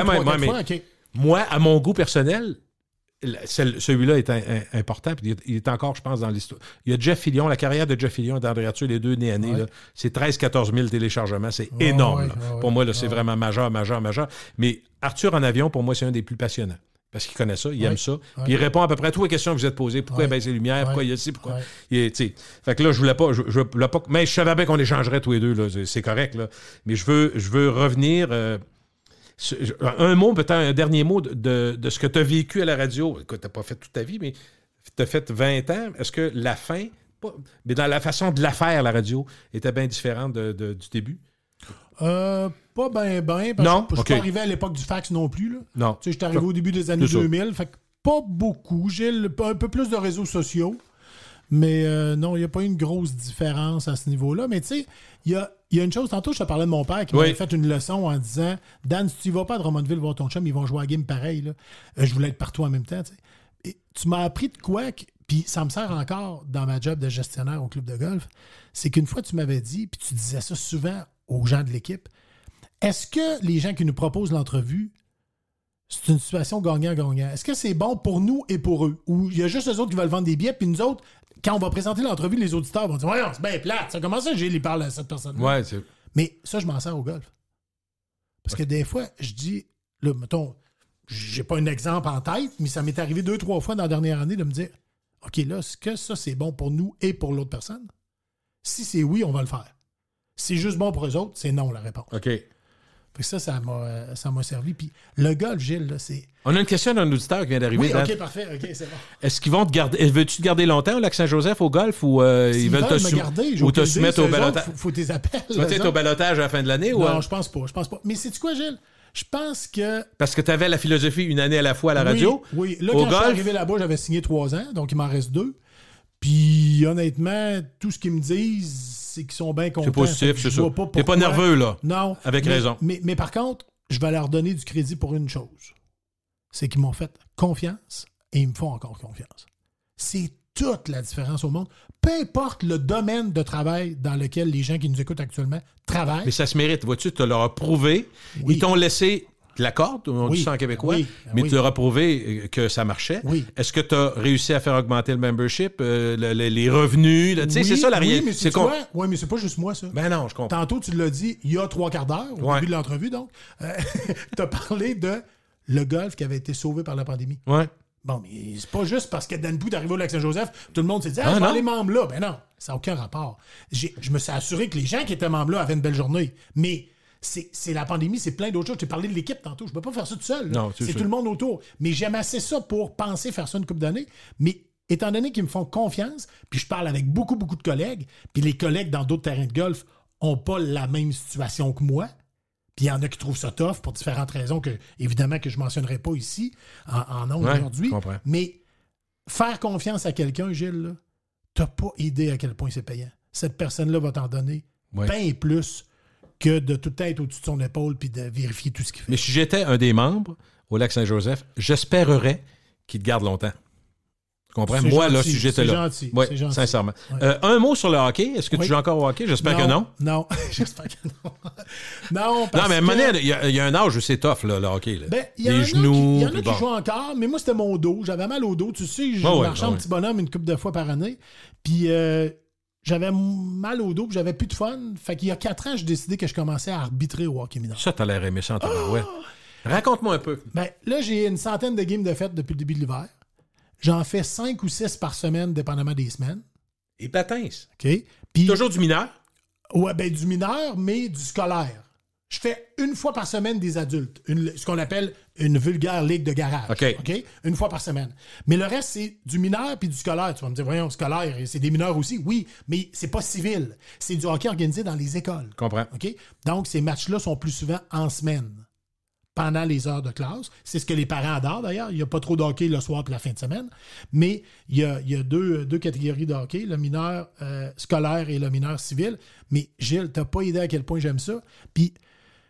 Moi, à mon goût personnel, celui-là est important. Puis il est encore, je pense, dans l'histoire. Il y a Jeff Fillion, la carrière de Jeff Fillion et d'André Arthur, les deux nés à nez. C'est 13-14 000 téléchargements. C'est énorme. Pour moi, là, c'est vraiment majeur. Mais Arthur en avion, pour moi, c'est un des plus passionnants. Parce qu'il connaît ça, il aime ça. Puis il répond à peu près à toutes les questions que vous êtes posées. Pourquoi il baisse les lumières? Pourquoi il y a ci? Pourquoi... Fait que là, je voulais pas... Mais je savais bien qu'on échangerait tous les deux. Là, c'est correct. Là. Mais je veux revenir... un mot, peut-être un dernier mot de ce que tu as vécu à la radio. Écoute, tu n'as pas fait toute ta vie, mais tu as fait 20 ans. Est-ce que la fin... Mais dans la façon de la faire, la radio, était bien différente du début? Pas bien, parce que je suis pas arrivé à l'époque du fax non plus. Là. Non. Tu sais, je suis arrivé au début des années 2000, fait que pas beaucoup. J'ai un peu plus de réseaux sociaux, mais non, il n'y a pas eu une grosse différence à ce niveau-là. Mais tu sais, il y a une chose, tantôt je te parlais de mon père qui m'avait fait une leçon en disant « Dan, si tu ne vas pas à Drummondville voir ton chum, ils vont jouer à la game pareil. Là. Je voulais être partout en même temps. » Et tu m'as appris de quoi, puis ça me sert encore dans ma job de gestionnaire au club de golf, c'est qu'une fois tu m'avais dit, puis tu disais ça souvent aux gens de l'équipe, est-ce que les gens qui nous proposent l'entrevue, c'est une situation gagnant-gagnant? Est-ce que c'est bon pour nous et pour eux? Ou il y a juste eux autres qui veulent vendre des billets, puis nous autres, quand on va présenter l'entrevue, les auditeurs vont dire « Ouais, c'est bien plate, ça commence à j'ai parle à cette personne-là. » Ouais, Mais ça, je m'en sers au golf. Parce que des fois, je dis, là, mettons, j'ai pas un exemple en tête, mais ça m'est arrivé 2-3 fois dans la dernière année de me dire « OK, là, est-ce que ça, c'est bon pour nous et pour l'autre personne? Si c'est oui, on va le faire. Si c'est juste bon pour eux autres, c'est non la réponse. » OK. Puis ça m'a servi. Puis le golf, Gilles, là, c'est... On a une question d'un auditeur qui vient d'arriver. Oui, OK, parfait. OK, c'est bon. Est-ce qu'ils vont te garder... Veux-tu te garder longtemps au Lac-Saint-Joseph, au golf, ou ils veulent te garder, ou te soumettre au balotage? Faut tes appels. Tu vas être au balotage à la fin de l'année? Non, je pense pas. Mais sais-tu quoi, Gilles? Je pense que... Parce que tu avais la philosophie une année à la fois à la radio. Oui. Là, quand je suis arrivé là-bas, j'avais signé 3 ans, donc il m'en reste 2. Puis honnêtement, tout ce qu'ils me disent, c'est qu'ils sont bien contents. C'est positif, c'est ça. T'es pas nerveux, là. Non. Avec raison. Mais par contre, je vais leur donner du crédit pour une chose. C'est qu'ils m'ont fait confiance et ils me font encore confiance. C'est toute la différence au monde. Peu importe le domaine de travail dans lequel les gens qui nous écoutent actuellement travaillent. Mais ça se mérite. Vois-tu, tu leur as prouvé. Oui. Ils t'ont laissé la corde, on dit ça en québécois, mais tu leur as prouvé que ça marchait. Oui. Est-ce que tu as réussi à faire augmenter le membership, les revenus? Tu sais, c'est ça la réalité. Oui, mais c'est pas juste moi, ça. Ben non, je comprends. Tantôt, tu l'as dit, il y a 3 quarts d'heure, au début de l'entrevue, donc. Tu as parlé de le golf qui avait été sauvé par la pandémie. Oui. Bon, mais c'est pas juste parce que Dan Pou est arrivé au Lac-Saint-Joseph, tout le monde s'est dit « Ah, je vais aller membre là. » Ben non, ça n'a aucun rapport. Je me suis assuré que les gens qui étaient membres là avaient une belle journée. Mais c'est la pandémie, c'est plein d'autres choses. Tu as parlé de l'équipe tantôt. Je ne peux pas faire ça tout seul. Non, c'est tout le monde autour. Mais j'aime assez ça pour penser faire ça une couple d'années. Mais étant donné qu'ils me font confiance, puis je parle avec beaucoup, beaucoup de collègues, puis les collègues dans d'autres terrains de golf n'ont pas la même situation que moi. Puis il y en a qui trouvent ça tough pour différentes raisons que, évidemment, que je ne mentionnerai pas ici, en ondes aujourd'hui. Mais faire confiance à quelqu'un, Gilles, tu n'as pas idée à quel point c'est payant. Cette personne-là va t'en donner bien plus que de tout être au-dessus de son épaule puis de vérifier tout ce qu'il fait. Mais si j'étais un des membres au Lac-Saint-Joseph, j'espérerais qu'il te garde longtemps. Tu comprends? Moi, gentil, là, si j'étais là. C'est gentil. Sincèrement. Ouais. Un mot sur le hockey. Est-ce que tu joues encore au hockey? J'espère que non. Non, j'espère que non. Non, mais à un moment donné, il y a un âge où c'est tough, là, le hockey. Là. Ben, les genoux. Il y en a qui jouent encore, mais moi, c'était mon dos. J'avais mal au dos. Tu sais, je marchais en petit bonhomme une couple de fois par année. Puis j'avais mal au dos, puis j'avais plus de fun. Fait qu'il y a 4 ans, j'ai décidé que je commençais à arbitrer au hockey mineur. Ça, t'as l'air aimé ça, ouais. Raconte-moi un peu. Ben, là, j'ai une centaine de games de fête depuis le début de l'hiver. J'en fais 5 ou 6 par semaine, dépendamment des semaines. Et patins. OK. Puis, toujours du mineur? Ouais, ben du mineur, mais du scolaire. Je fais une fois par semaine des adultes, ce qu'on appelle une vulgaire ligue de garage. OK. Une fois par semaine. Mais le reste, c'est du mineur puis du scolaire. Tu vas me dire, voyons, scolaire, c'est des mineurs aussi. Oui, mais c'est pas civil. C'est du hockey organisé dans les écoles. Comprends. OK? Donc, ces matchs-là sont plus souvent en semaine, pendant les heures de classe. C'est ce que les parents adorent, d'ailleurs. Il n'y a pas trop de hockey le soir et la fin de semaine. Mais il y a deux catégories de hockey, le mineur scolaire et le mineur civil. Mais Gilles, t'as pas idée à quel point j'aime ça. Puis,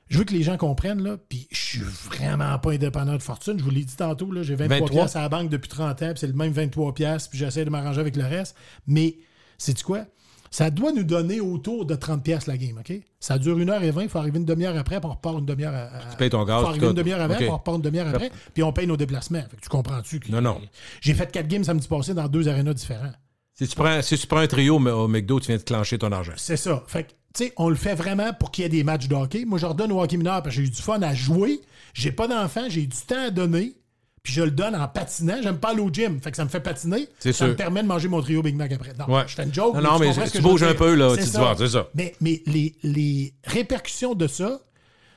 je veux que les gens comprennent, là, puis je suis vraiment pas indépendant de fortune. Je vous l'ai dit tantôt, là, j'ai 23 piastres à la banque depuis 30 ans, puis c'est le même 23 piastres, puis j'essaie de m'arranger avec le reste. Mais, sais-tu quoi? Ça doit nous donner autour de 30 piastres la game, OK? Ça dure 1h20, il faut arriver une demi-heure après, puis on repart une demiheure Tu payes ton gaz. Il faut arriver une demi-heure avant, puis on repart une demi-heure après, puis on paye nos déplacements. Fait que tu comprends-tu? Non. J'ai fait 4 games samedi passé dans 2 arénas différents. Si tu prends un trio au McDo, tu viens de clencher ton argent. C'est ça. Fait que, tu sais, on le fait vraiment pour qu'il y ait des matchs de hockey. Moi, je redonne au hockey mineur parce que j'ai eu du fun à jouer. J'ai pas d'enfants, j'ai du temps à donner. Puis je le donne en patinant. J'aime pas aller au gym. Fait que ça me fait patiner. C'est ça sûr. me permet de manger mon trio Big Mac après. Non, je fais une joke. Non, mais tu bouges un peu, là. Tu te vois, c'est ça. Mais les répercussions de ça,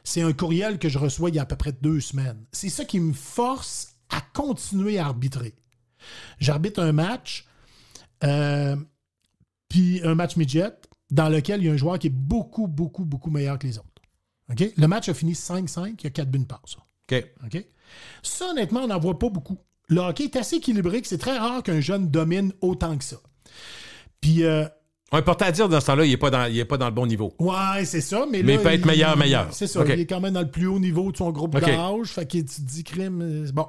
c'est un courriel que je reçois il y a à peu près 2 semaines. C'est ça qui me force à continuer à arbitrer. J'arbitre un match, puis un match midget, dans lequel il y a un joueur qui est beaucoup, beaucoup, beaucoup meilleur que les autres. OK? Le match a fini 5-5, il y a 4 buts de passe. OK? Ça, honnêtement, on n'en voit pas beaucoup. Le hockey est assez équilibré, que c'est très rare qu'un jeune domine autant que ça. Puis... important à dire, dans ce temps-là, il n'est pas dans le bon niveau. Ouais, c'est ça. Mais il là, peut être meilleur. C'est ça. Il est quand même dans le plus haut niveau de son groupe d'âge. Fait que tu te dis crime. Bon.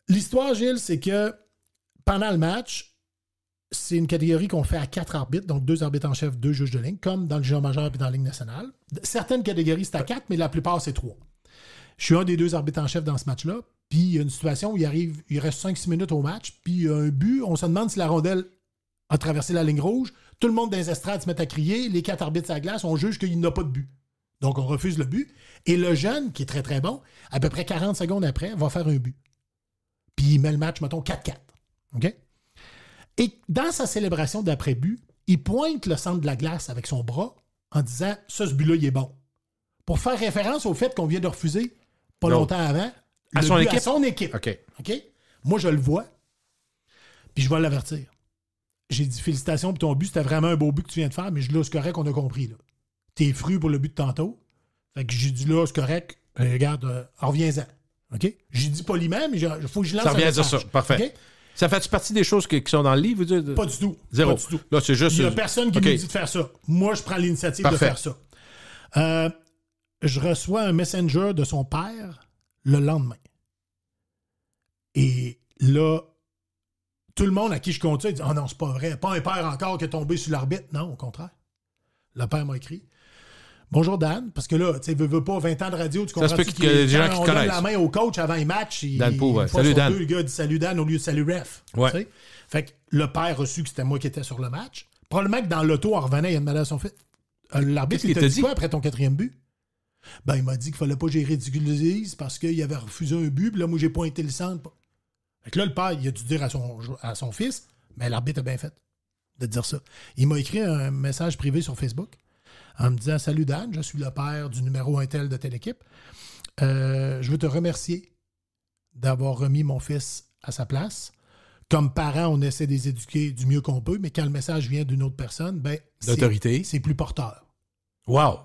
L'histoire, Gilles, c'est que pendant le match, c'est une catégorie qu'on fait à 4 arbitres, donc 2 arbitres en chef, 2 juges de ligne, comme dans le junior majeur et dans la Ligue nationale. Certaines catégories, c'est à 4, mais la plupart, c'est 3. Je suis un des 2 arbitres en chef dans ce match-là. Puis il y a une situation où il reste 5-6 minutes au match, puis il y a un but. On se demande si la rondelle a traversé la ligne rouge. Tout le monde dans les estrades se met à crier. Les 4 arbitres à la glace, on juge qu'il n'a pas de but. Donc on refuse le but. Et le jeune, qui est très très bon, à peu près 40 secondes après, va faire un but. Puis il met le match, mettons, 4-4. OK? Et dans sa célébration d'après-but, il pointe le centre de la glace avec son bras en disant « Ça, ce but-là, il est bon ». Pour faire référence au fait qu'on vient de refuser, pas longtemps avant, à son équipe. OK. Moi, je le vois, puis je vais l'avertir. J'ai dit « Félicitations pour ton but, c'était vraiment un beau but que tu viens de faire, mais là, c'est correct, on a compris. Là. T'es fru pour le but de tantôt. » Fait que j'ai dit « Là, c'est correct, regarde, reviens-en. » OK? J'ai dit poliment, mais il faut que je lance ça revient un à dire message. ça. Parfait. Okay? Ça fait partie des choses qui sont dans le livre? Pas du tout. Zéro. Pas du tout. Là, c'est juste... Il n'y a personne qui nous dit de faire ça. Moi, je prends l'initiative de faire ça. Je reçois un messenger de son père le lendemain. Et là, tout le monde à qui je compte ça, il dit « Ah non, c'est pas vrai. Pas un père encore qui est tombé sur l'arbitre. » Non, au contraire. Le père m'a écrit « Bonjour Dan. » Parce que là, tu sais, veut pas 20 ans de radio, tu comprends? Ça se peut qu'il y ait des gens qui on connaissent. donne la main au coach avant les matchs. Dan Pau, ouais. Salut Dan. Le gars dit « Salut Dan » au lieu de « Salut ref. » Ouais. Fait que le père a reçu que c'était moi qui étais sur le match. Probablement que dans l'auto, en revenant, il a demandé à son fils « L'arbitre, il t'a dit quoi après ton 4e but? » Ben, il m'a dit qu'il fallait pas que j'ai ridiculisé parce qu'il avait refusé un but, puis là, moi, j'ai pointé le centre. Fait que là, le père, il a dû dire à son fils, mais l'arbitre a bien fait de dire ça. Il m'a écrit un message privé sur Facebook en me disant « Salut Dan, je suis le père du numéro 1 tel de telle équipe. Je veux te remercier d'avoir remis mon fils à sa place. Comme parent, on essaie de les éduquer du mieux qu'on peut, mais quand le message vient d'une autre personne, ben d'autorité, c'est plus porteur. » Wow!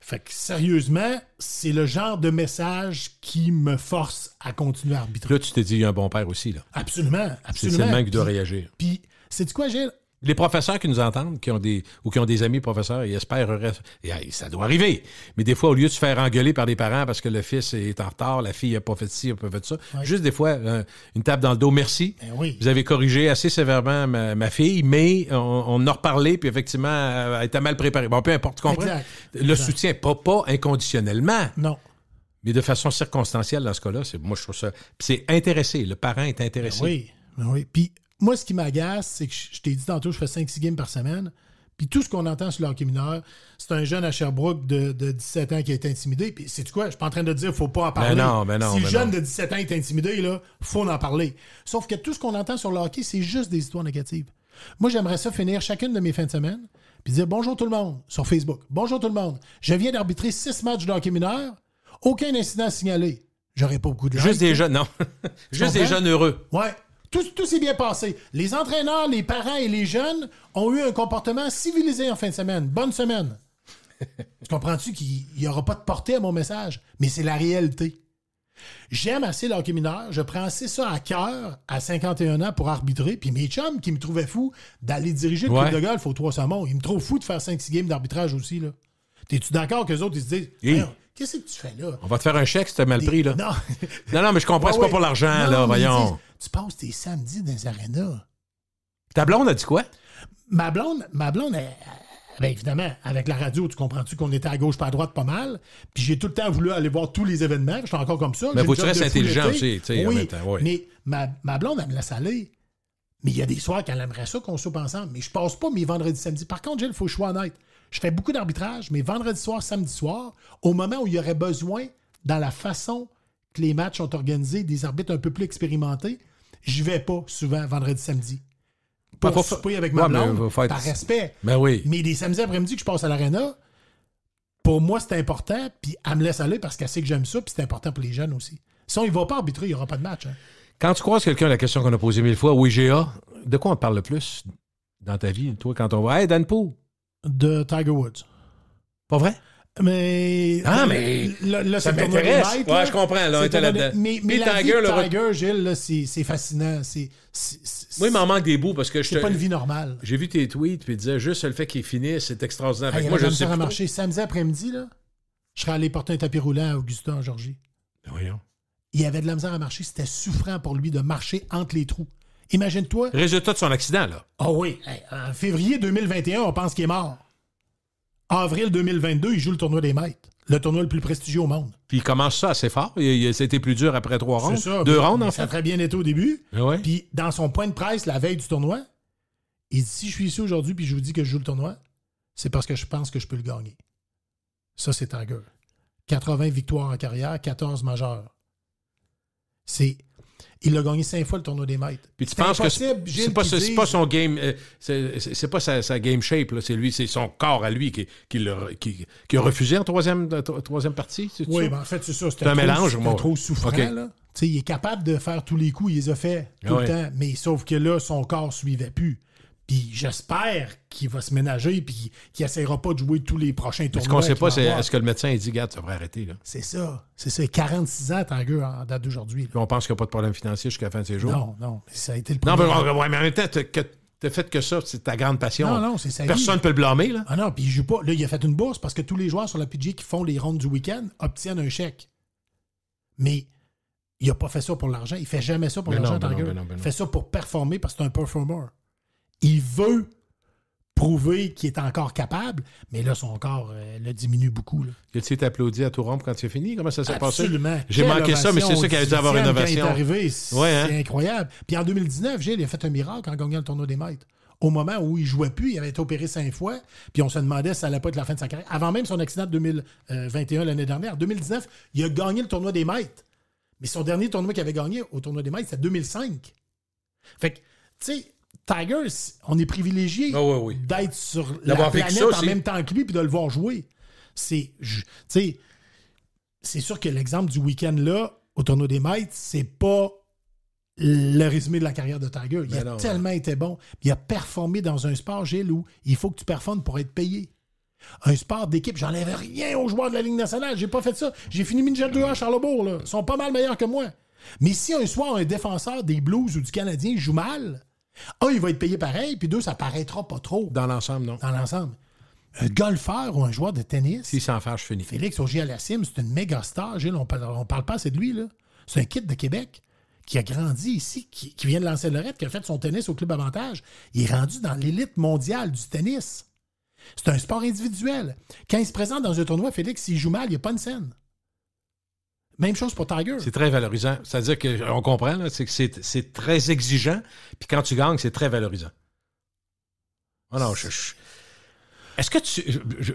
Fait que sérieusement, c'est le genre de message qui me force à continuer à arbitrer. Là, tu t'es dit, il y a un bon père aussi. Là. Absolument. C'est le même qui doit réagir. Puis, sais-tu quoi, Gilles? Les professeurs qui nous entendent, qui ont des amis professeurs, ils espèrent... ça doit arriver. Mais des fois, au lieu de se faire engueuler par les parents parce que le fils est en retard, la fille n'a pas fait ci, n'a pas fait ça, juste des fois, une tape dans le dos, merci. Ben oui. Vous avez corrigé assez sévèrement ma fille, mais on en a reparlé, puis effectivement, elle était mal préparée. Bon, peu importe, tu comprends? Exact. Le soutien, pas inconditionnellement. Non. Mais de façon circonstancielle, dans ce cas-là, moi, je trouve ça... Puis c'est intéressé. Le parent est intéressé. Ben oui. Puis, moi, ce qui m'agace, c'est que je t'ai dit tantôt, je fais 5-6 games par semaine. Puis tout ce qu'on entend sur le hockey mineur, c'est un jeune à Sherbrooke de 17 ans qui a été intimidé. Puis sais-tu quoi? Je suis pas en train de dire qu'il faut pas en parler. Si le jeune de 17 ans est intimidé, il faut en parler. Sauf que tout ce qu'on entend sur le hockey, c'est juste des histoires négatives. Moi, j'aimerais ça finir chacune de mes fins de semaine, puis dire bonjour tout le monde sur Facebook. Bonjour tout le monde. Je viens d'arbitrer 6 matchs de hockey mineur. Aucun incident signalé. J'aurais pas beaucoup de likes. Juste des jeunes, non. Juste des jeunes heureux. Ouais. Tout s'est bien passé. Les entraîneurs, les parents et les jeunes ont eu un comportement civilisé en fin de semaine. Bonne semaine. Tu comprends-tu qu'il n'y aura pas de portée à mon message? Mais c'est la réalité. J'aime assez le hockey mineur. Je prends assez ça à cœur à 51 ans pour arbitrer. Puis mes chums qui me trouvaient fou d'aller diriger le club de golf aux Trois-Saumons, ils me trouvent fou de faire 5-6 games d'arbitrage aussi. Là. T'es-tu d'accord qu'eux autres, ils se disent qu'est-ce que tu fais là? On va te faire un chèque si t'as mal pris, là. Non. non, mais je comprends, c'est pas pour l'argent, là, voyons. Tu passes tes samedis dans les arénas. Ta blonde a dit quoi? Ma blonde, ben évidemment, avec la radio, tu comprends-tu qu'on était à gauche pas à droite pas mal. Puis j'ai tout le temps voulu aller voir tous les événements. J'étais encore comme ça. Mais faut que tu restes intelligent aussi, tu sais, en oui, même temps. Oui. Mais ma blonde, elle me laisse aller. Mais il y a des soirs qu'elle aimerait ça qu'on soupe ensemble. Mais je passe pas mes vendredis, samedis. Par contre, Gilles, il faut que je sois honnête. Je fais beaucoup d'arbitrage, mais vendredi soir, samedi soir, au moment où il y aurait besoin, dans la façon que les matchs sont organisés, des arbitres un peu plus expérimentés, je vais pas souvent vendredi, samedi. Pour souper avec ma blonde, par respect. Ben oui. Mais les samedis après-midi que je passe à l'aréna, pour moi, c'est important, puis elle me laisse aller parce qu'elle sait que j'aime ça, puis c'est important pour les jeunes aussi. Si on ne va pas arbitrer, il n'y aura pas de match. Hein. Quand tu croises quelqu'un, la question qu'on a posée 1000 fois, au IGA, de quoi on te parle le plus dans ta vie, toi, quand on va « Hey, Dan Poole! » De Tiger Woods. Pas vrai? Mais. Là, ça m'intéresse. Ouais, je comprends. Là, on était là-dedans. Mais la vie de Tiger, Gilles, là, c'est fascinant. Moi, il m'en manque des bouts parce que c'est pas une vie normale. J'ai vu tes tweets puis il disait juste le fait qu'il finisse, c'est extraordinaire. Moi, je sais pas. Marcher samedi après-midi, là, je serais allé porter un tapis roulant à Augusta, en Georgie. Ben voyons. Il avait de la misère à marcher. C'était souffrant pour lui de marcher entre les trous. Imagine-toi. Résultat de son accident, là. Ah oui. En février 2021, on pense qu'il est mort. Avril 2022, il joue le tournoi des maîtres. Le tournoi le plus prestigieux au monde. Puis il commence ça assez fort. C'était plus dur après 3 rounds. C'est ça. 2 rounds, en fait. Ça a très bien été au début. Ouais. Puis dans son point de presse, la veille du tournoi, il dit, si je suis ici aujourd'hui puis je vous dis que je joue le tournoi, c'est parce que je pense que je peux le gagner. Ça, c'est Tiger. 80 victoires en carrière, 14 majeures. Il a gagné 5 fois le tournoi des maîtres. Puis tu penses que c'est pas son game, c'est pas sa game shape, là, c'est son corps à lui qui a refusé en troisième partie? Oui, ben en fait, c'est ça. C'est un mélange. C'était trop souffrant. Okay. Là. Il est capable de faire tous les coups, il les a fait tout le temps, mais sauf que là, son corps ne suivait plus. Puis j'espère qu'il va se ménager puis qu'il n'essaiera pas de jouer tous les prochains tournois. Ce qu'on ne sait pas, c'est est-ce que le médecin a dit, regarde, ça devrait arrêter. Là. C'est ça. 46 ans, Tiger, en date d'aujourd'hui. Puis on pense qu'il n'y a pas de problème financier jusqu'à la fin de ses jours. Non. Ça a été le premier. Non, mais en même temps, t'as fait que ça, c'est ta grande passion. Non, c'est ça. Personne ne peut le blâmer. Là. Ah non, puis il joue pas. Là, il a fait une bourse parce que tous les joueurs sur la PGA qui font les rondes du week-end obtiennent un chèque. Mais il n'a pas fait ça pour l'argent. Il ne fait jamais ça pour l'argent, Tiger. Il fait ça pour performer parce que c'est un performer. Il veut prouver qu'il est encore capable, mais là, son corps le diminue beaucoup. Tu as applaudi à tout rompre quand tu as fini? Comment ça s'est passé? Absolument. J'ai manqué ça, mais c'est ça qui avait dû avoir une ovation. Quand il est arrivé, c'est incroyable. Puis en 2019, Gilles, il a fait un miracle en gagnant le tournoi des maîtres. Au moment où il ne jouait plus, il avait été opéré 5 fois, puis on se demandait si ça n'allait pas être la fin de sa carrière. Avant même son accident de 2021, l'année dernière, en 2019, il a gagné le tournoi des maîtres. Mais son dernier tournoi qu'il avait gagné au tournoi des maîtres, c'était 2005. Fait que, tu sais, Tiger, on est privilégié d'être sur la planète en même temps que lui puis de le voir jouer. C'est sûr que l'exemple du week-end là, au tournoi des maîtres, c'est pas le résumé de la carrière de Tiger. Il a tellement été bon. Il a performé dans un sport, Gilles, où il faut que tu performes pour être payé. Un sport d'équipe, j'enlève rien aux joueurs de la Ligue nationale. J'ai pas fait ça. J'ai fini Minjel 2 à Charlebourg. Là. Ils sont pas mal meilleurs que moi. Mais si un soir, un défenseur des Blues ou du Canadien joue mal, il va être payé pareil, puis 2, ça paraîtra pas trop. Dans l'ensemble, non. Dans l'ensemble. Un golfeur ou un joueur de tennis. S'il s'en fâche, fini. Félix Auger-Aliassime, c'est une méga star, Gilles. On parle pas assez de lui, là. C'est un kid de Québec qui a grandi ici, qui vient de lancer Lorette, qui a fait son tennis au Club Avantage. Il est rendu dans l'élite mondiale du tennis. C'est un sport individuel. Quand il se présente dans un tournoi, Félix, s'il joue mal, il n'y a pas une scène. Même chose pour Tiger. C'est très valorisant. C'est-à-dire qu'on comprend, là, c'est que c'est très exigeant, puis quand tu gagnes, c'est très valorisant. Oh non, Est-ce que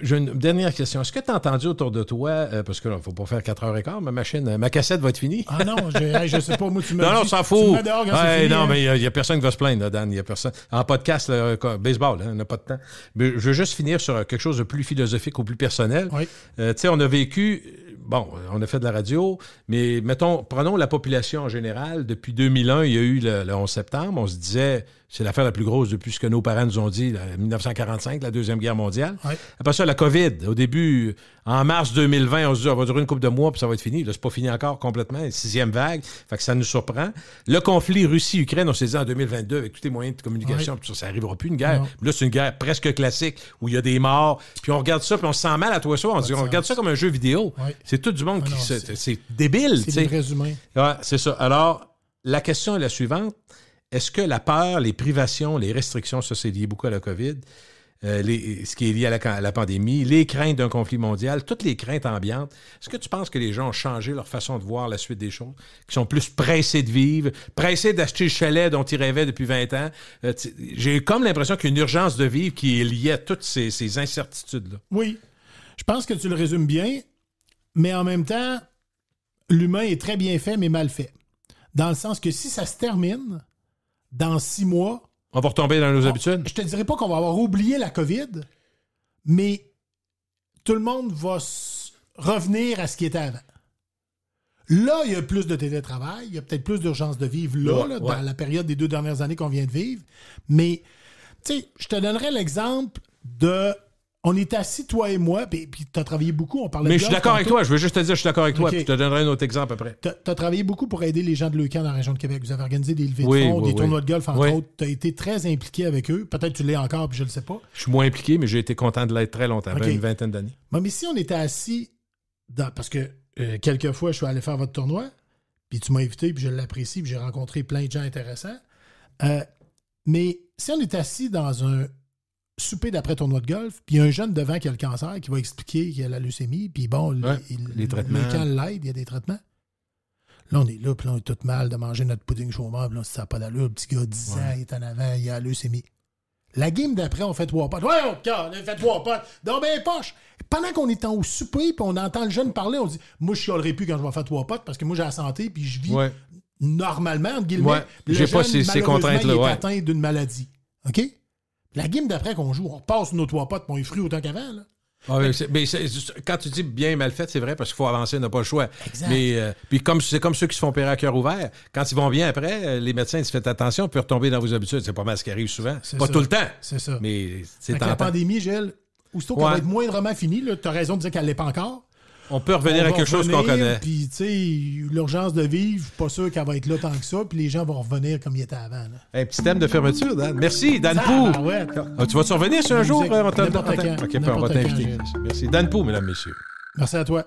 j'ai une dernière question. Est-ce que tu as entendu autour de toi, parce que là, il ne faut pas faire 4h15, ma cassette va être finie? Ah non, je sais pas, moi, tu me Non, dis, on s'en tu me fout. mets dehors quand c'est fini, non, hein. mais il n'y a personne qui va se plaindre, là, Dan. Il y a personne. En podcast, là, baseball, hein, on n'a pas de temps. Mais je veux juste finir sur quelque chose de plus philosophique ou plus personnel. Oui. Tu sais, on a vécu... Bon, on a fait de la radio, mais prenons la population en général. Depuis 2001, il y a eu le 11 septembre. On se disait, c'est l'affaire la plus grosse depuis ce que nos parents nous ont dit, 1945, la Deuxième Guerre mondiale. Oui. Après ça, la COVID. Au début, en mars 2020, on se dit, on va durer une couple de mois, puis ça va être fini. Là, c'est pas fini encore complètement. Une 6e vague. Fait que ça nous surprend. Le conflit Russie-Ukraine, on s'est dit en 2022, avec tous les moyens de communication, puis ça n'arrivera plus, une guerre. Là, c'est une guerre presque classique, où il y a des morts. Puis on regarde ça, puis on se sent mal à toi et on regarde ça comme un jeu vidéo. Oui. C'est tout du monde Ah non, c'est débile. C'est des vrais humains. Ouais, c'est ça. Alors, la question est la suivante. Est-ce que la peur, les privations, les restrictions, ça c'est lié beaucoup à la COVID, ce qui est lié à la pandémie, les craintes d'un conflit mondial, toutes les craintes ambiantes, est-ce que tu penses que les gens ont changé leur façon de voir la suite des choses, qui sont plus pressés de vivre, pressés d'acheter le chalet dont ils rêvaient depuis 20 ans? J'ai comme l'impression qu'il y a une urgence de vivre qui est liée à toutes ces incertitudes-là. Oui. Je pense que tu le résumes bien, mais en même temps, l'humain est très bien fait, mais mal fait. Dans le sens que si ça se termine, dans 6 mois... On va retomber dans nos habitudes? Je te dirais pas qu'on va avoir oublié la COVID, mais tout le monde va revenir à ce qui était avant. Là, il y a plus de télétravail, il y a peut-être plus d'urgence de vivre là, dans la période des 2 dernières années qu'on vient de vivre. Mais, tu sais, je te donnerais l'exemple de... On est assis, toi et moi, puis tu as travaillé beaucoup, on parlait de... Mais je suis d'accord avec toi, je veux juste te dire, je suis d'accord avec toi, Okay. puis je te donnerai un autre exemple après. Tu as travaillé beaucoup pour aider les gens de Leucan dans la région de Québec. Vous avez organisé des levées de fonds, des tournois de golf, entre autres. Tu as été très impliqué avec eux. Peut-être que tu l'es encore, puis je ne le sais pas. Je suis moins impliqué, mais j'ai été content de l'être très longtemps, une vingtaine d'années. Mais si on était assis, parce que quelquefois, je suis allé faire votre tournoi, puis tu m'as invité, puis je l'apprécie, puis j'ai rencontré plein de gens intéressants. Mais si on était assis dans un souper d'après-tournoi de golf, puis il y a un jeune devant qui a le cancer, qui va expliquer qu'il a la leucémie, puis bon, les traitements. Quand l'aide, il y a des traitements. Là, on est là, puis là, on est tout mal de manger notre pudding chômeur, puis là, ça n'a pas d'allure. Le petit gars, 10 ans, il est en avant, il a la leucémie. La game d'après, on fait 3 potes. Ouais, on fait 3 potes. Dans ben poche. Pendant qu'on est au souper, puis on entend le jeune parler, on dit, moi, je chialerai plus quand je vais faire 3 potes, parce que moi, j'ai la santé, puis je vis normalement, entre guillemets. Ouais. J'ai pas ces contraintes-là. Il est atteint d'une maladie. OK? La game d'après qu'on joue, on passe nos 3 potes, puis on est fruits autant qu'avant. Là. Mais quand tu dis bien et mal fait, c'est vrai, parce qu'il faut avancer, on n'a pas le choix. Exact. Mais puis c'est comme ceux qui se font opérer à cœur ouvert. Quand ils vont bien après, les médecins, ils se font attention, puis retomber dans vos habitudes. C'est pas mal ce qui arrive souvent. Pas ça. Tout le temps. C'est ça. Mais c'est avec la pandémie, Gilles, aussitôt qu'elle va être moindrement finie, tu as raison de dire qu'elle ne l'est pas encore. On peut revenir à quelque chose qu'on connaît. Puis, tu sais, l'urgence de vivre, pas sûr qu'elle va être là tant que ça, puis les gens vont revenir comme ils étaient avant. Là. Un petit thème de fermeture, Dan. Merci, Dan Pou. Tu vas-tu revenir sur un jour? N'importe quand. OK, on va t'inviter. Merci. Dan Pou, mesdames, messieurs. Merci à toi.